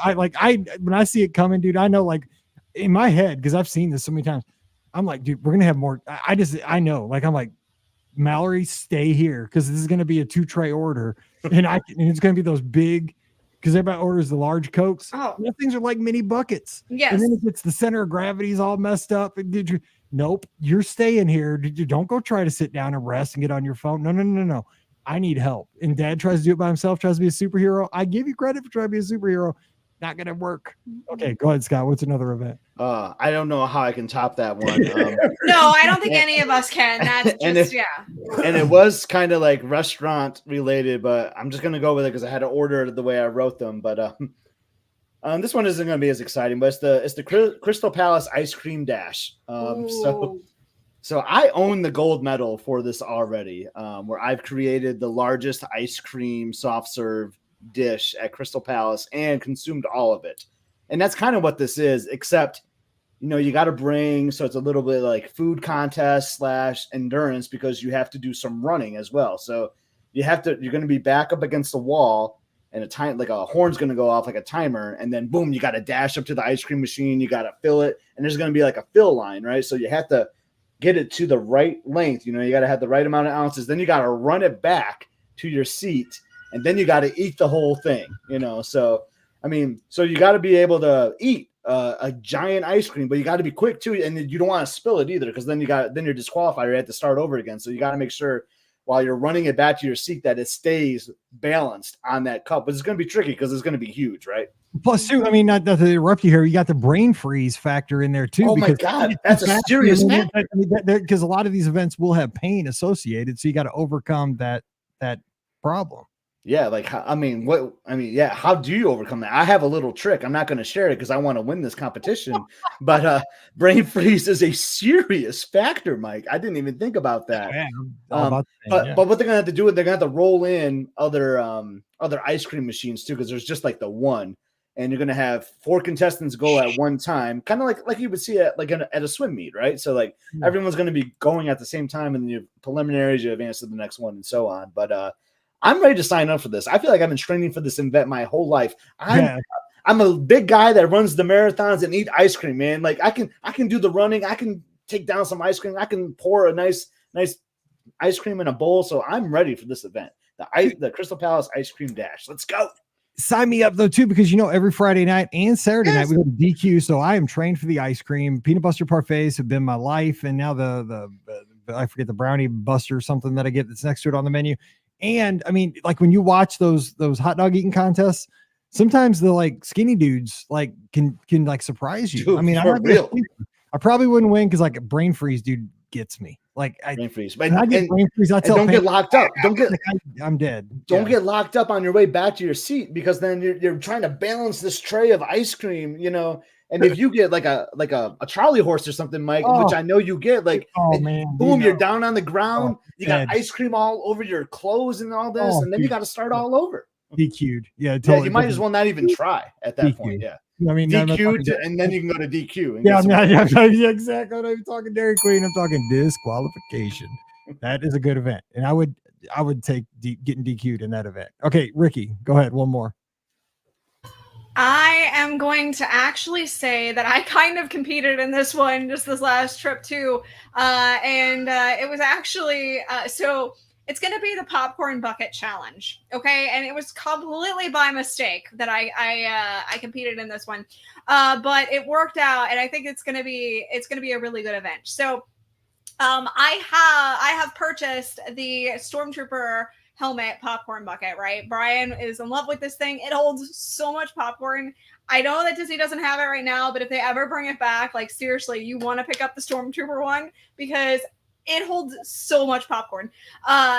when I see it coming, dude, I know like in my head because I've seen this so many times. I'm like, dude, we're gonna have more. I know, like I'm like, Mallory, stay here because this is gonna be a 2-tray order, and it's gonna be those big. Because everybody orders the large Cokes.
Oh,
those things are like mini buckets.
Yes.
And then if it's the center of gravity is all messed up. Nope, you're staying here. Don't go try to sit down and rest and get on your phone. No. I need help. And Dad tries to do it by himself, tries to be a superhero. I give you credit for trying to be a superhero. Not going to work. Okay, go ahead, Scott. What's another event?
I don't know how I can top that one.
No, I don't think any of us can. That's just,
And it was kind of like restaurant related, but I'm just going to go with it because I had to order the way I wrote them. But this one isn't going to be as exciting, but it's the Crystal Palace Ice Cream Dash. So I own the gold medal for this already, where I've created the largest ice cream soft serve dish at Crystal Palace and consumed all of it. And that's kind of what this is, except, you got to bring, so it's a little bit like food contest / endurance because you have to do some running as well. So you're going to be back up against the wall and a horn's going to go off like a timer. And then boom, you got to dash up to the ice cream machine. You got to fill it. And there's going to be like a fill line, right? So you have to get it to the right length. You got to have the right amount of ounces. Then you got to run it back to your seat. And then you got to eat the whole thing, So, so you got to be able to eat a giant ice cream, but you got to be quick too. And you don't want to spill it either, because then you're disqualified. You have to start over again. So you got to make sure while you're running it back to your seat that it stays balanced on that cup. But it's going to be tricky because it's going to be huge, right?
Plus, too, not to interrupt you here, you got the brain freeze factor in there too.
Oh my God, that's a serious factor.
Because a lot of these events will have pain associated, so you got to overcome that problem.
Yeah, how do you overcome that? I have a little trick. I'm not going to share it because I want to win this competition. But brain freeze is a serious factor, Mike. I didn't even think about that. But what they're going to have to do is they're going to have to roll in other ice cream machines too, because there's just like the one, and you're going to have 4 contestants go at one time, kind of like you would see at a swim meet, right? So everyone's going to be going at the same time, and you preliminaries, you advance to the next one, and so on. But I'm ready to sign up for this. I feel like I've been training for this event my whole life. I'm a big guy that runs the marathons and eat ice cream, man. I can do the running. I can take down some ice cream. I can pour a nice ice cream in a bowl. So I'm ready for this event. The Crystal Palace Ice Cream Dash. Let's go.
Sign me up though too, because every Friday night and Saturday night we go to DQ. So I am trained for the ice cream. Peanut butter parfaits have been my life, and now the I forget the brownie buster something that I get that's next to it on the menu. And I mean, like when you watch those hot dog eating contests, sometimes the like skinny dudes like can like surprise you.
Dude,
I mean,
for real.
I probably wouldn't win because like a brain freeze dude gets me. Like
Brain freeze.
I get brain freeze. I tell
don't get locked up. Don't get
I'm dead.
Don't get locked up on your way back to your seat, because then you're trying to balance this tray of ice cream, you know. And if you get like a Charlie horse or something, Mike, which I know you get, like, boom, you're down on the ground. You got ice cream all over your clothes and all this, and then you got to start all over.
DQ'd. Yeah, totally.
You might as well not even try at that point. Yeah.
I mean,
DQ'd, and then you can go to DQ.
Yeah, exactly. I'm not even talking Dairy Queen. I'm talking disqualification. That is a good event, and I would take getting DQ'd in that event. Okay, Rikki, go ahead. One more.
I am going to actually say that I kind of competed in this one just this last trip too, and it was actually so. It's going to be the popcorn bucket challenge, okay? And it was completely by mistake that I competed in this one, but it worked out, and I think it's going to be a really good event. So, I have purchased the Stormtrooper helmet popcorn bucket. Right, Brian is in love with this thing. It holds so much popcorn. I know that Disney doesn't have it right now, but if they ever bring it back, like seriously, you want to pick up the Stormtrooper one because it holds so much popcorn.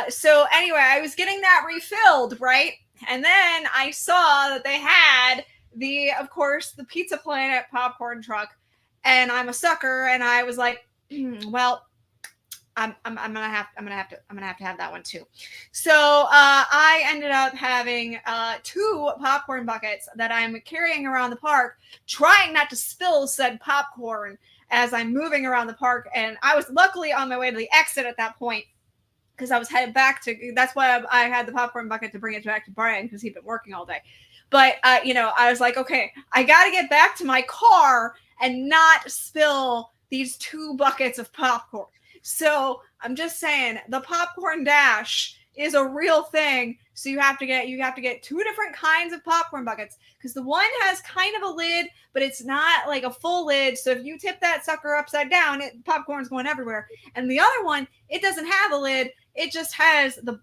So anyway, I was getting that refilled, right? And then I saw that they had of course, the Pizza Planet popcorn truck, and I'm a sucker, and I was like, well, I'm gonna have to have that one too. So I ended up having 2 popcorn buckets that I'm carrying around the park, trying not to spill said popcorn as I'm moving around the park. And I was luckily on my way to the exit at that point, because I was headed back to, that's why I had the popcorn bucket to bring it back to Brian, because he'd been working all day. But, I was like, okay, I got to get back to my car and not spill these 2 buckets of popcorn. So I'm just saying, the popcorn dash is a real thing. So you have to get 2 different kinds of popcorn buckets, because the one has kind of a lid, but it's not like a full lid. So if you tip that sucker upside down, popcorn's going everywhere. And the other one, it doesn't have a lid. It just has the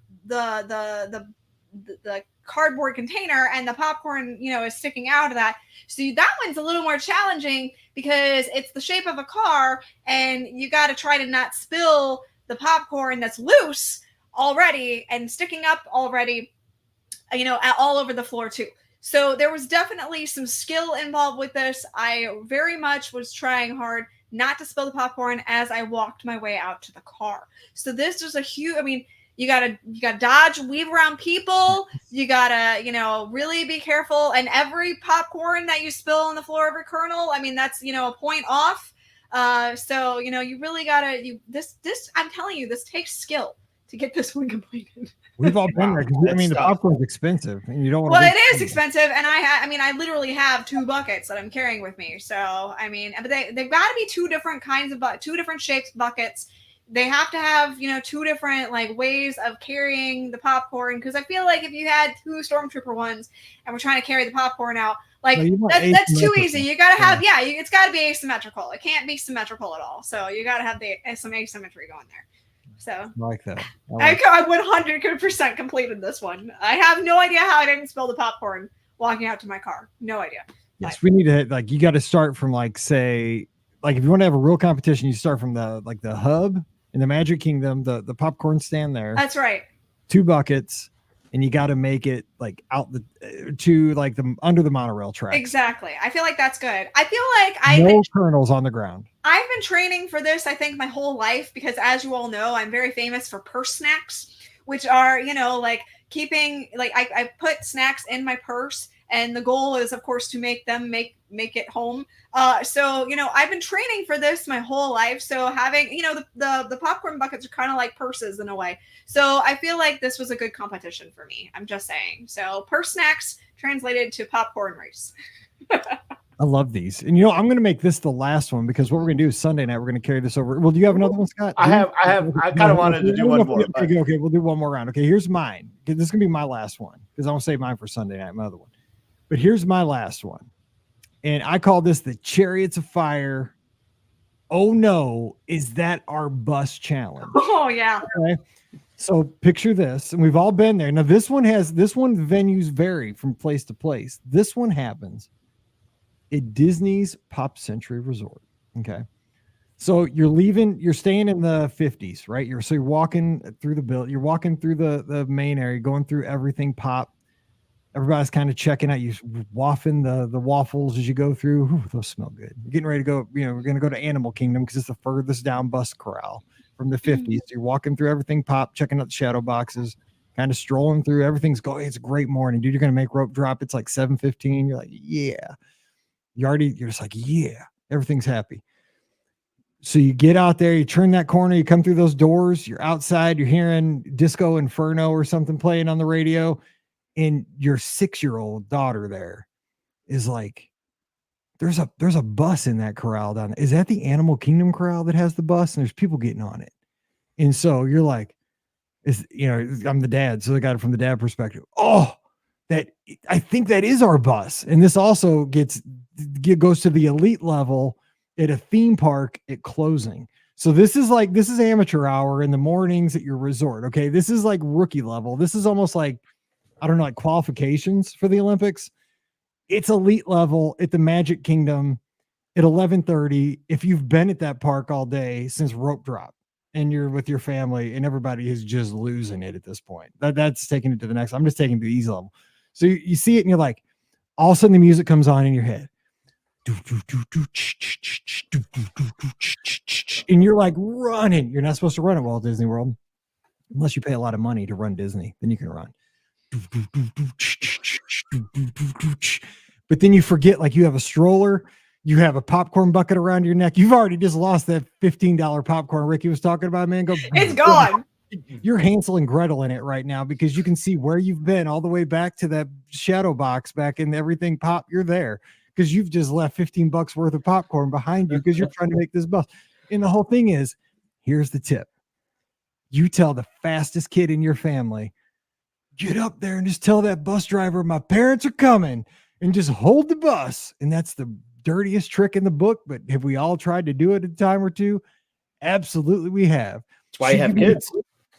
cardboard container, and the popcorn, is sticking out of that. So that one's a little more challenging because it's the shape of a car, and you got to try to not spill the popcorn that's loose already and sticking up already, all over the floor too. So there was definitely some skill involved with this. I very much was trying hard not to spill the popcorn as I walked my way out to the car. So this was a huge, you gotta dodge, weave around people. You gotta, really be careful. And every popcorn that you spill on the floor, every kernel, that's, a point off. So, you really gotta, this, I'm telling you, this takes skill to get this one completed.
We've all been there. The popcorn's expensive, and you don't want.
Well, it is expensive, and I literally have 2 buckets that I'm carrying with me. So, but they've got to be 2 different kinds of 2 different shapes buckets. They have to have, 2 different ways of carrying the popcorn. Because I feel like if you had 2 Stormtrooper ones and we're trying to carry the popcorn out, that's too easy. You got to have, it's got to be asymmetrical. It can't be symmetrical at all. So you got to have some asymmetry going there. So
I like that.
I 100% completed this one. I have no idea how I didn't spill the popcorn walking out to my car. No idea.
Yes, we need to you got to start from say if you want to have a real competition, you start from the hub in the Magic Kingdom, the popcorn stand there.
That's right.
2 buckets, and you got to make it out the under the monorail track.
Exactly. I feel like that's good. I feel like
no kernels on the ground.
I've been training for this, I think, my whole life, because as you all know, I'm very famous for purse snacks, which are, keeping, I put snacks in my purse, and the goal is, of course, to make them make it home. So, I've been training for this my whole life. So having, the popcorn buckets are kind of like purses in a way. So I feel like this was a good competition for me. I'm just saying. So purse snacks translated to popcorn race.
I love these. And I'm going to make this the last one, because what we're going to do is Sunday night, we're going to carry this over. Well, do you have another one, Scott?
I kind of wanted to do one more.
Okay, we'll do one more round. Okay, here's mine. This is going to be my last one, because I'm going to save mine for Sunday night, my other one. But here's my last one. And I call this the Chariots of Fire. Oh no, is that our bus challenge?
Oh yeah.
Okay. So picture this, and we've all been there. Now this one venues vary from place to place. This one happens at Disney's Pop Century Resort. Okay. So you're staying in the 50s, right? You're walking through you're walking through the main area, going through everything pop. Everybody's kind of checking out. You waffing the waffles as you go through. Ooh, those smell good. You're getting ready to go, we're going to go to Animal Kingdom because it's the furthest down bus corral from the 50s. You're walking through everything pop, checking out the shadow boxes, kind of strolling through. Everything's going. It's a great morning, dude. You're going to make rope drop. It's like 7:15. You're like, yeah. You're just like, yeah. Everything's happy. So you get out there, you turn that corner, you come through those doors, you're outside, you're hearing Disco Inferno or something playing on the radio, and your 6-year-old daughter there is like, there's a bus in that corral down there. Is that the Animal Kingdom corral that has the bus? And there's people getting on it. And so you're like, I'm the dad, so I got it from the dad perspective. Oh, I think that is our bus. And this also goes to the elite level at a theme park at closing. So this is amateur hour in the mornings at your resort. Okay. This is like rookie level. This is almost like, I don't know, like qualifications for the Olympics. It's elite level at the Magic Kingdom at 11:30. If you've been at that park all day since rope drop and you're with your family and everybody is just losing it at this point, that's taking it to the next. I'm just taking it to the easy level. So you see it and you're like, all of a sudden the music comes on in your head. And you're like running. You're not supposed to run at Walt Disney World unless you pay a lot of money to run Disney. Then you can run. But then you forget, like, you have a stroller, you have a popcorn bucket around your neck. You've already just lost that $15 popcorn Rikki was talking about, man.
It's gone.
You're Hansel and Gretel in it right now because you can see where you've been all the way back to that shadow box back in everything pop. You're there because you've just left $15 worth of popcorn behind you because you're trying to make this bus. And the whole thing is, here's the tip. You tell the fastest kid in your family, get up there and just tell that bus driver, my parents are coming, and just hold the bus. And that's the dirtiest trick in the book. But have we all tried to do it a time or two? Absolutely, we have.
That's why you have kids.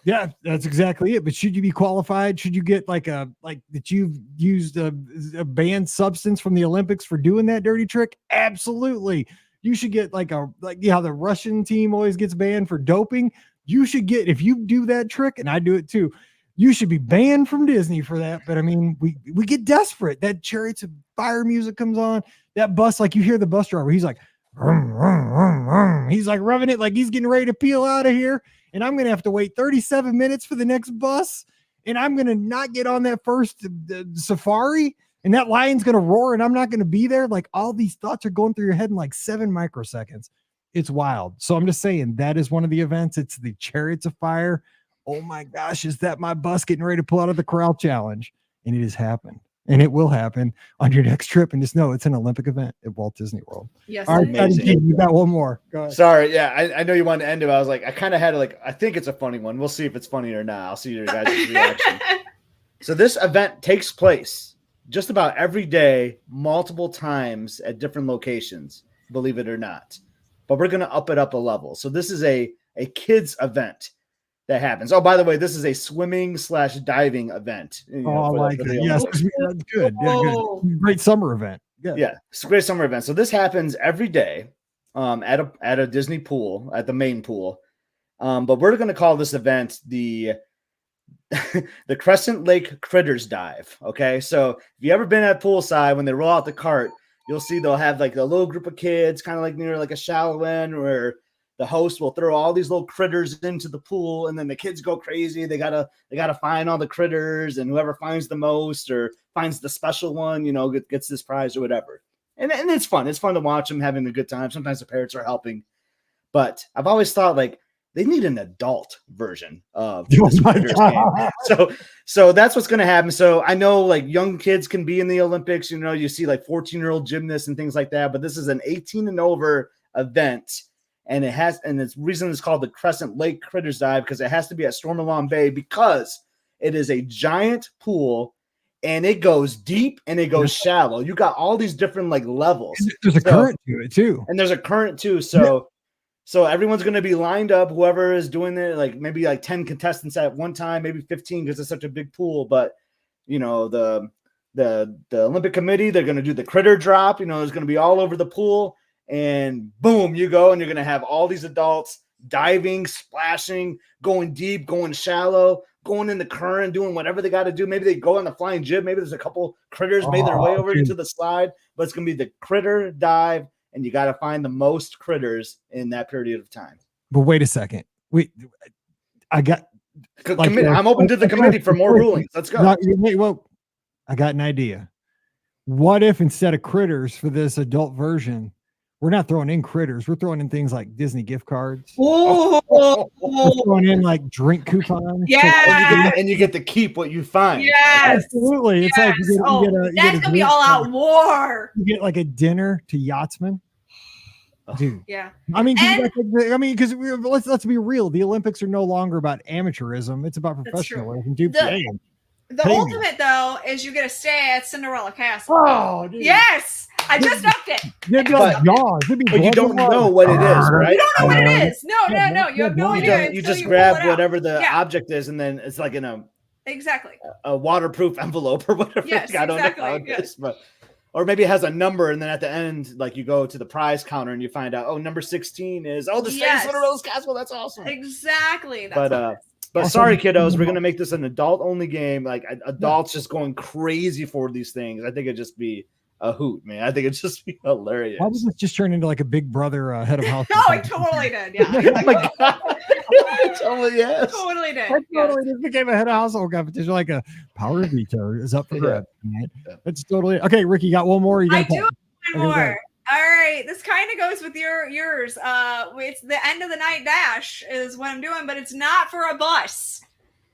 Yeah, that's exactly it. But should you be qualified? Should you get like that you've used a banned substance from the Olympics for doing that dirty trick? Absolutely. You should get like how the Russian team always gets banned for doping. You should get, if you do that trick, and I do it too, you should be banned from Disney for that. But I mean, we get desperate. That Chariots of Fire music comes on. That bus, like you hear the bus driver, he's like, vroom, vroom, vroom, vroom. He's like rubbing it like he's getting ready to peel out of here. And I'm going to have to wait 37 minutes for the next bus. And I'm going to not get on that first safari. And that lion's going to roar and I'm not going to be there. Like, all these thoughts are going through your head in like 7 microseconds. It's wild. So I'm just saying that is one of the events. It's the Chariots of Fire. Oh my gosh, is that my bus getting ready to pull out of the corral challenge? And it has happened. And it will happen on your next trip. And just know it's an Olympic event at Walt Disney World.
Yes.
All right, you got one more. Go ahead.
Sorry. Yeah, I know you wanted to end it. I was like, I kind of had I think it's a funny one. We'll see if it's funny or not. I'll see your guys' reaction. So this event takes place just about every day, multiple times at different locations, believe it or not. But we're going to up it up a level. So this is a kids event that happens. Oh, by the way, this is a swimming/diving event.
I like it. Yes, that's good. Yeah, good. Great summer event.
Yeah, it's a great summer event. So this happens every day at a Disney pool, at the main pool. But we're going to call this event the Crescent Lake Critters Dive. Okay, so if you ever been at poolside, when they roll out the cart, you'll see they'll have like a little group of kids, kind of like near like a shallow end, where the host will throw all these little critters into the pool, and then the kids go crazy. They gotta find all the critters, and whoever finds the most or finds the special one, gets this prize or whatever. And it's fun. It's fun to watch them having a good time. Sometimes the parents are helping, but I've always thought like they need an adult version of this critters game. So that's what's going to happen. So I know like young kids can be in the Olympics. You see like 14-year-old gymnasts and things like that, but this is an 18 and over event. And the reason it's called the Crescent Lake Critters Dive because it has to be at Stormalong Bay because it is a giant pool and it goes deep and it goes shallow. You got all these different like levels.
There's a current to it too.
And there's a current too. So So everyone's going to be lined up. Whoever is doing it, like maybe like 10 contestants at one time, maybe 15 because it's such a big pool. But you know, the Olympic Committee, they're going to do the critter drop. You know, it's going to be all over the pool, and boom, you go, and you're going to have all these adults diving, splashing, going deep, going shallow, going in the current, doing whatever they got to do. Maybe they go on the flying jib. Maybe there's a couple critters made their way over into the slide, but it's going to be the critter dive, and you got to find the most critters in that period of time.
But wait a second.
I'm open to the committee for more rulings. Let's go.
Well, I got an idea. What if instead of critters for this adult version, we're not throwing in critters, we're throwing in things like Disney gift cards.
Oh,
we're throwing in like drink coupons.
Yeah.
And you get to keep what you find.
Yes.
Absolutely. It's like
that's going to be all out war.
You get like a dinner to yachtsmen. Dude.
Yeah.
I mean, because let's be real. The Olympics are no longer about amateurism. It's about professionalism. Dude,
the ultimate, though, is you get to stay at Cinderella Castle.
Oh, dude.
Yes. I just upped it.
But
you don't know what it is, right?
You don't know what it is. No. You have no idea.
You just grab whatever the object is, and then it's like in a waterproof envelope or whatever.
Yes,
I don't know how it is, but or maybe it has a number, and then at the end, like you go to the prize counter and you find out, number 16 is the state of Cinderella's Castle. That's awesome.
Exactly.
But sorry, kiddos, we're gonna make this an adult-only game. Like adults just going crazy for these things. I think it'd just be a hoot, man. I think it'd just be hilarious.
Why does this just turn into like a Big Brother head of house?
No, it totally did. Yeah.
Oh my god. Totally did.
Totally just became a head of household competition. Like a power veto is up for grabs. That's totally okay. Ricky, got one more.
I do have one more. All right, this kind of goes with yours. It's the end of the night dash is what I'm doing, but it's not for a bus.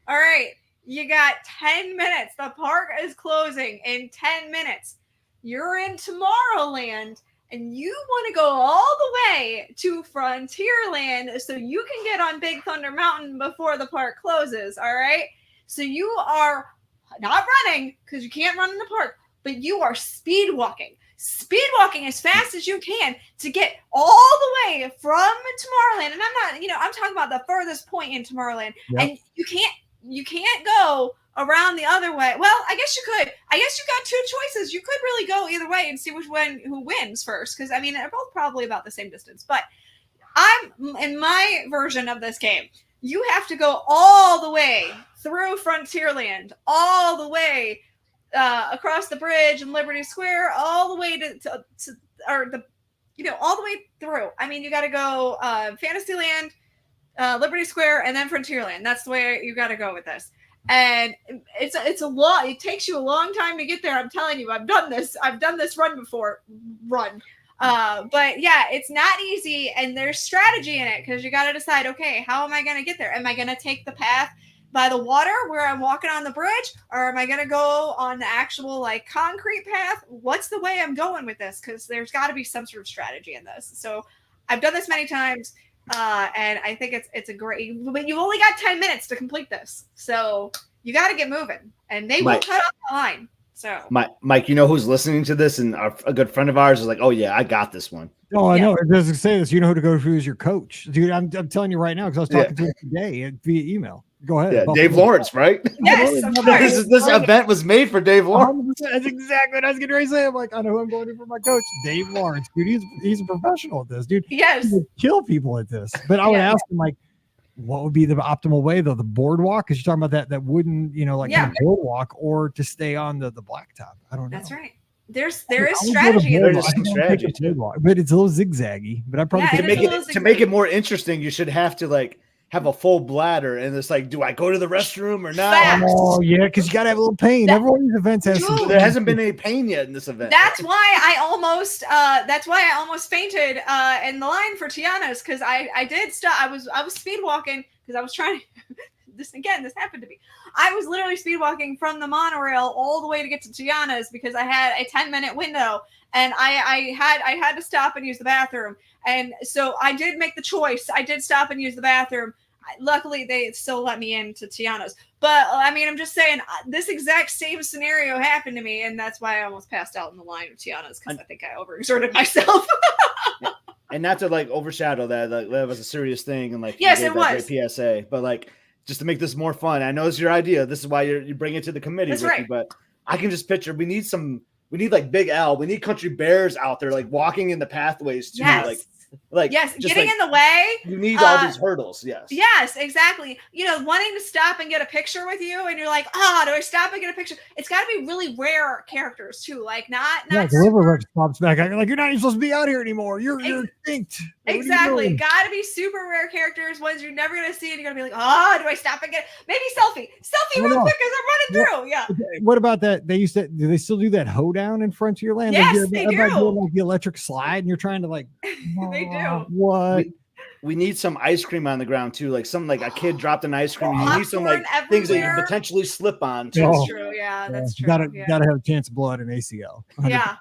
All right, you got 10 minutes. The park is closing in 10 minutes. You're in Tomorrowland, and you want to go all the way to Frontierland so you can get on Big Thunder Mountain before the park closes. All right, so you are not running because you can't run in the park, but you are speed walking as fast as you can to get all the way from Tomorrowland. And I'm talking about the furthest point in Tomorrowland. Yep. And you can't go around the other way. Well, I guess you could. I guess you got two choices. You could really go either way and see who wins first. Because they're both probably about the same distance. But in my version of this game, you have to go all the way through Frontierland, all the way across the bridge in Liberty Square, all the way all the way through. You got to go Fantasyland, Liberty Square, and then Frontierland. That's the way you got to go with this. And it's a lot. It takes you a long time to get there. I'm telling you, I've done this run before. But yeah, it's not easy, and there's strategy in it because you got to decide, okay, how am I going to get there? Am I going to take the path by the water where I'm walking on the bridge, or am I going to go on the actual concrete path? What's the way I'm going with this? Because there's got to be some sort of strategy in this. So I've done this many times, and I think it's a great. But you've only got 10 minutes to complete this, so you got to get moving, and they will cut off the line. So
Mike, you know who's listening to this, and a good friend of ours is like, "Oh yeah, I got this one."
Oh, I know. It doesn't say this. You know who to go to as your coach, dude. I'm telling you right now because I was talking to him today via email. Go ahead.
Yeah, Dave Lawrence, right?
Yes, of course.
This event was made for Dave Lawrence.
That's exactly what I was getting ready to say. I'm like, I know who I'm going to for my coach, Dave Lawrence, dude. He's a professional at this, dude.
Yes,
he would kill people at this. But I would ask him what would be the optimal way though? The boardwalk? Because you're talking about that wooden, kind of boardwalk, or to stay on the blacktop. I don't know.
That's right. There is strategy in
this. Strategy too.
But it's a little zigzaggy. But I probably
to make it more interesting, you should have to have a full bladder, and it's do I go to the restroom or not?
Facts.
Oh yeah, because you gotta have a little pain. Every one of these events has some.
There hasn't been any pain yet in this event.
That's why I almost fainted in the line for Tiana's, because I did stop. I was speed walking because I was trying to this happened to me. I was literally speed walking from the monorail all the way to get to Tiana's because I had a 10-minute window, and I had to stop and use the bathroom. And so I did make the choice. I did stop and use the bathroom. Luckily, they still let me into Tiana's. But I'm just saying, this exact same scenario happened to me, and that's why I almost passed out in the line of Tiana's, because I think I overexerted myself.
and not to like overshadow that, like that was a serious thing, and like
yes,
you
it
gave that
was
great PSA, but like just to make this more fun. I know it's your idea. This is why you bring it to the committee,
That's
Rikki,
right.
but I can just picture we need like Big L. We need country bears out there, like walking in the pathways too.
Yes.
Like
yes,
just
getting
like,
in the way.
You need all these hurdles.
Yes, exactly. You know, wanting to stop and get a picture with you, and you're like, do I stop and get a picture? It's got to be really rare characters too, like not.
The river Rex pops back. Like you're not even supposed to be out here anymore. You're extinct.
Exactly. Got to be super rare characters, ones you're never gonna see, and you're gonna be like, do I stop and get maybe selfie real quick as I'm running through? Yeah.
What about that? Do they still do that hoedown in front of your land?
Yes, they do.
Like the electric slide, and you're trying to like.
They do.
What?
We need some ice cream on the ground too, like some like a kid dropped an ice cream. You need some like things that you can potentially slip on too.
That's true. Yeah, that's true.
Gotta have a chance of blood and ACL. 100%.
Yeah.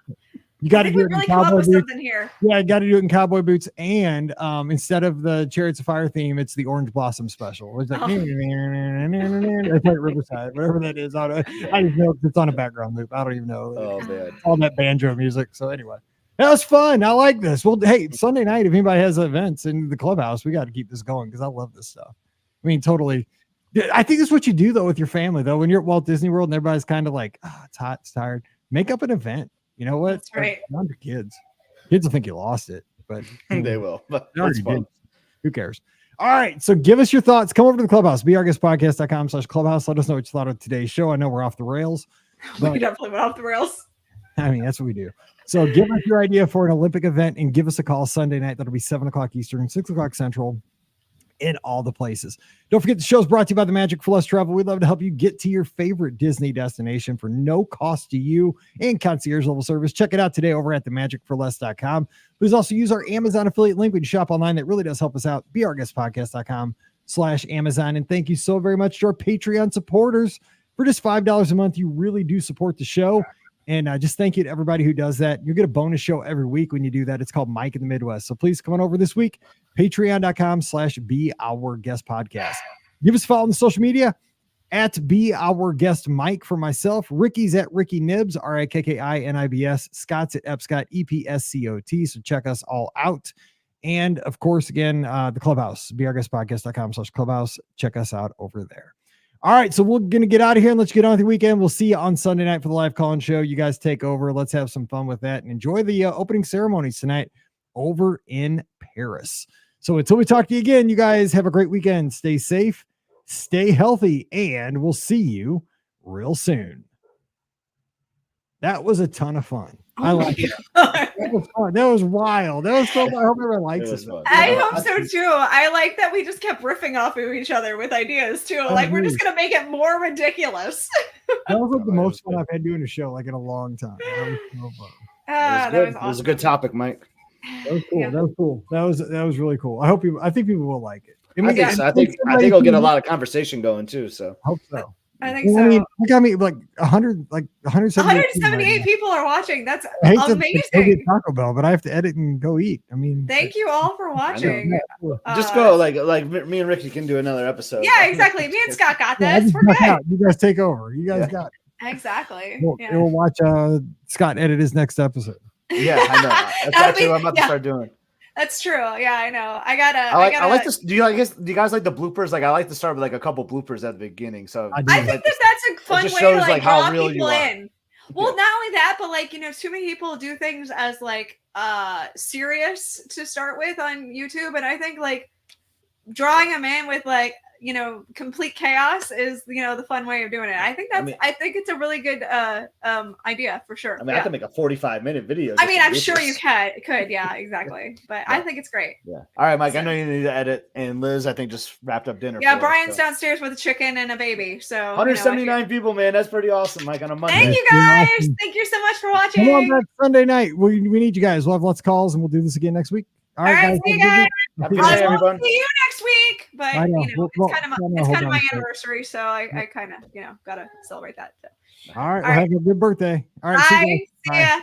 You got to do it
really
in
come up
cowboy
with
boots.
something here.
Yeah, you got to do it in cowboy boots, and instead of the Chariots of Fire theme, it's the Orange Blossom special. It's like it's like Riverside, whatever that is. I just know it's on a background loop. I don't even know.
Oh man,
all that banjo music. So anyway, that was fun. I like this. Well, hey, Sunday night, if anybody has events in the clubhouse, we got to keep this going because I love this stuff. I mean, totally. I think that's what you do though with your family though. When you're at Walt Disney World and everybody's kind of like, it's hot, it's tired. Make up an event. You know what?
That's right.
Not your kids. Kids will think you lost it, but
they will. But
they already did. Who cares? All right. So give us your thoughts. Come over to the clubhouse, beourguestpodcast.com/clubhouse. Let us know what you thought of today's show. I know we're off the rails.
We definitely went off the rails.
I mean, that's what we do. So give us your idea for an Olympic event and give us a call Sunday night. That'll be 7:00 Eastern, 6:00 Central. In all the places. Don't forget the show's brought to you by the Magic for Less Travel. We'd love to help you get to your favorite Disney destination for no cost to you and concierge level service. Check it out today over at themagicforless.com. Please also use our Amazon affiliate link when you shop online. That really does help us out. beourguestpodcast.com/Amazon. And thank you so very much to our Patreon supporters. For just $5 a month, you really do support the show. And just thank you to everybody who does that. You get a bonus show every week when you do that. It's called Mike in the Midwest. So please come on over this week. Patreon.com/beourguestpodcast. Give us a follow on the social media at Be Our Guest Mike for myself. Ricky's at Rikki Nibs, RIKKINIBS. Scott's at Epscott, EPSCOT. So check us all out. And of course, again, the clubhouse, beourguestpodcast.com/clubhouse. Check us out over there. All right, so we're going to get out of here and let you get on with the weekend. We'll see you on Sunday night for the live call-in show. You guys take over. Let's have some fun with that and enjoy the opening ceremonies tonight over in Paris. So until we talk to you again, you guys have a great weekend. Stay safe, stay healthy, and we'll see you real soon. That was a ton of fun. I like it. That was fun. That was wild. That was fun. I hope everyone likes it.
I hope so too. I like that we just kept riffing off of each other with ideas too. Like we're just gonna make it more ridiculous.
That was like the most fun I've had doing a show like in a long time. That was so fun.
That was awesome.
It was a good topic, Mike.
That was cool. Yeah. That was cool. That was really cool. I think people will like it.
I think it'll get a lot of conversation going too. So
I hope so.
I think so.
You got me like 178
people are watching. That's
amazing. I hate to Taco Bell, but I have to edit and go eat. I mean,
thank you all for watching.
Just go like me and Rikki can do another episode.
Yeah, exactly. Me and Scott got this. We're good.
You guys take over. You guys got it.
Exactly.
We'll watch Scott edit his next episode.
Yeah, I know. That's actually what I'm about to start doing.
That's true. Yeah, I know. I like
this. Do you guys like the bloopers? Like I like to start with like a couple bloopers at the beginning. So
I think that's a fun way to like draw people in. Well, not only that, but like, too many people do things as like serious to start with on YouTube. And I think like drawing them in with like, complete chaos is, the fun way of doing it. I think I think it's a really good idea for sure.
I mean, I can make a 45-minute video.
I mean, I'm sure you could. Yeah, exactly. But I think it's great.
Yeah. All right, Mike, I know you need to edit. And Liz, I think just wrapped up dinner.
Yeah, Brian's downstairs with a chicken and a baby. So
179 people, man. That's pretty awesome, Mike, on a Monday.
Thank you guys. Awesome. Thank you so much for watching.
Come on back Sunday night. We need you guys. We'll have lots of calls and we'll do this again next week. All right, guys.
See you guys.
Happy day, everyone.
See you next week. But it's kind of my anniversary, so I kind of gotta celebrate that. So.
All right. Well, have a good birthday. All right.
Bye. See ya.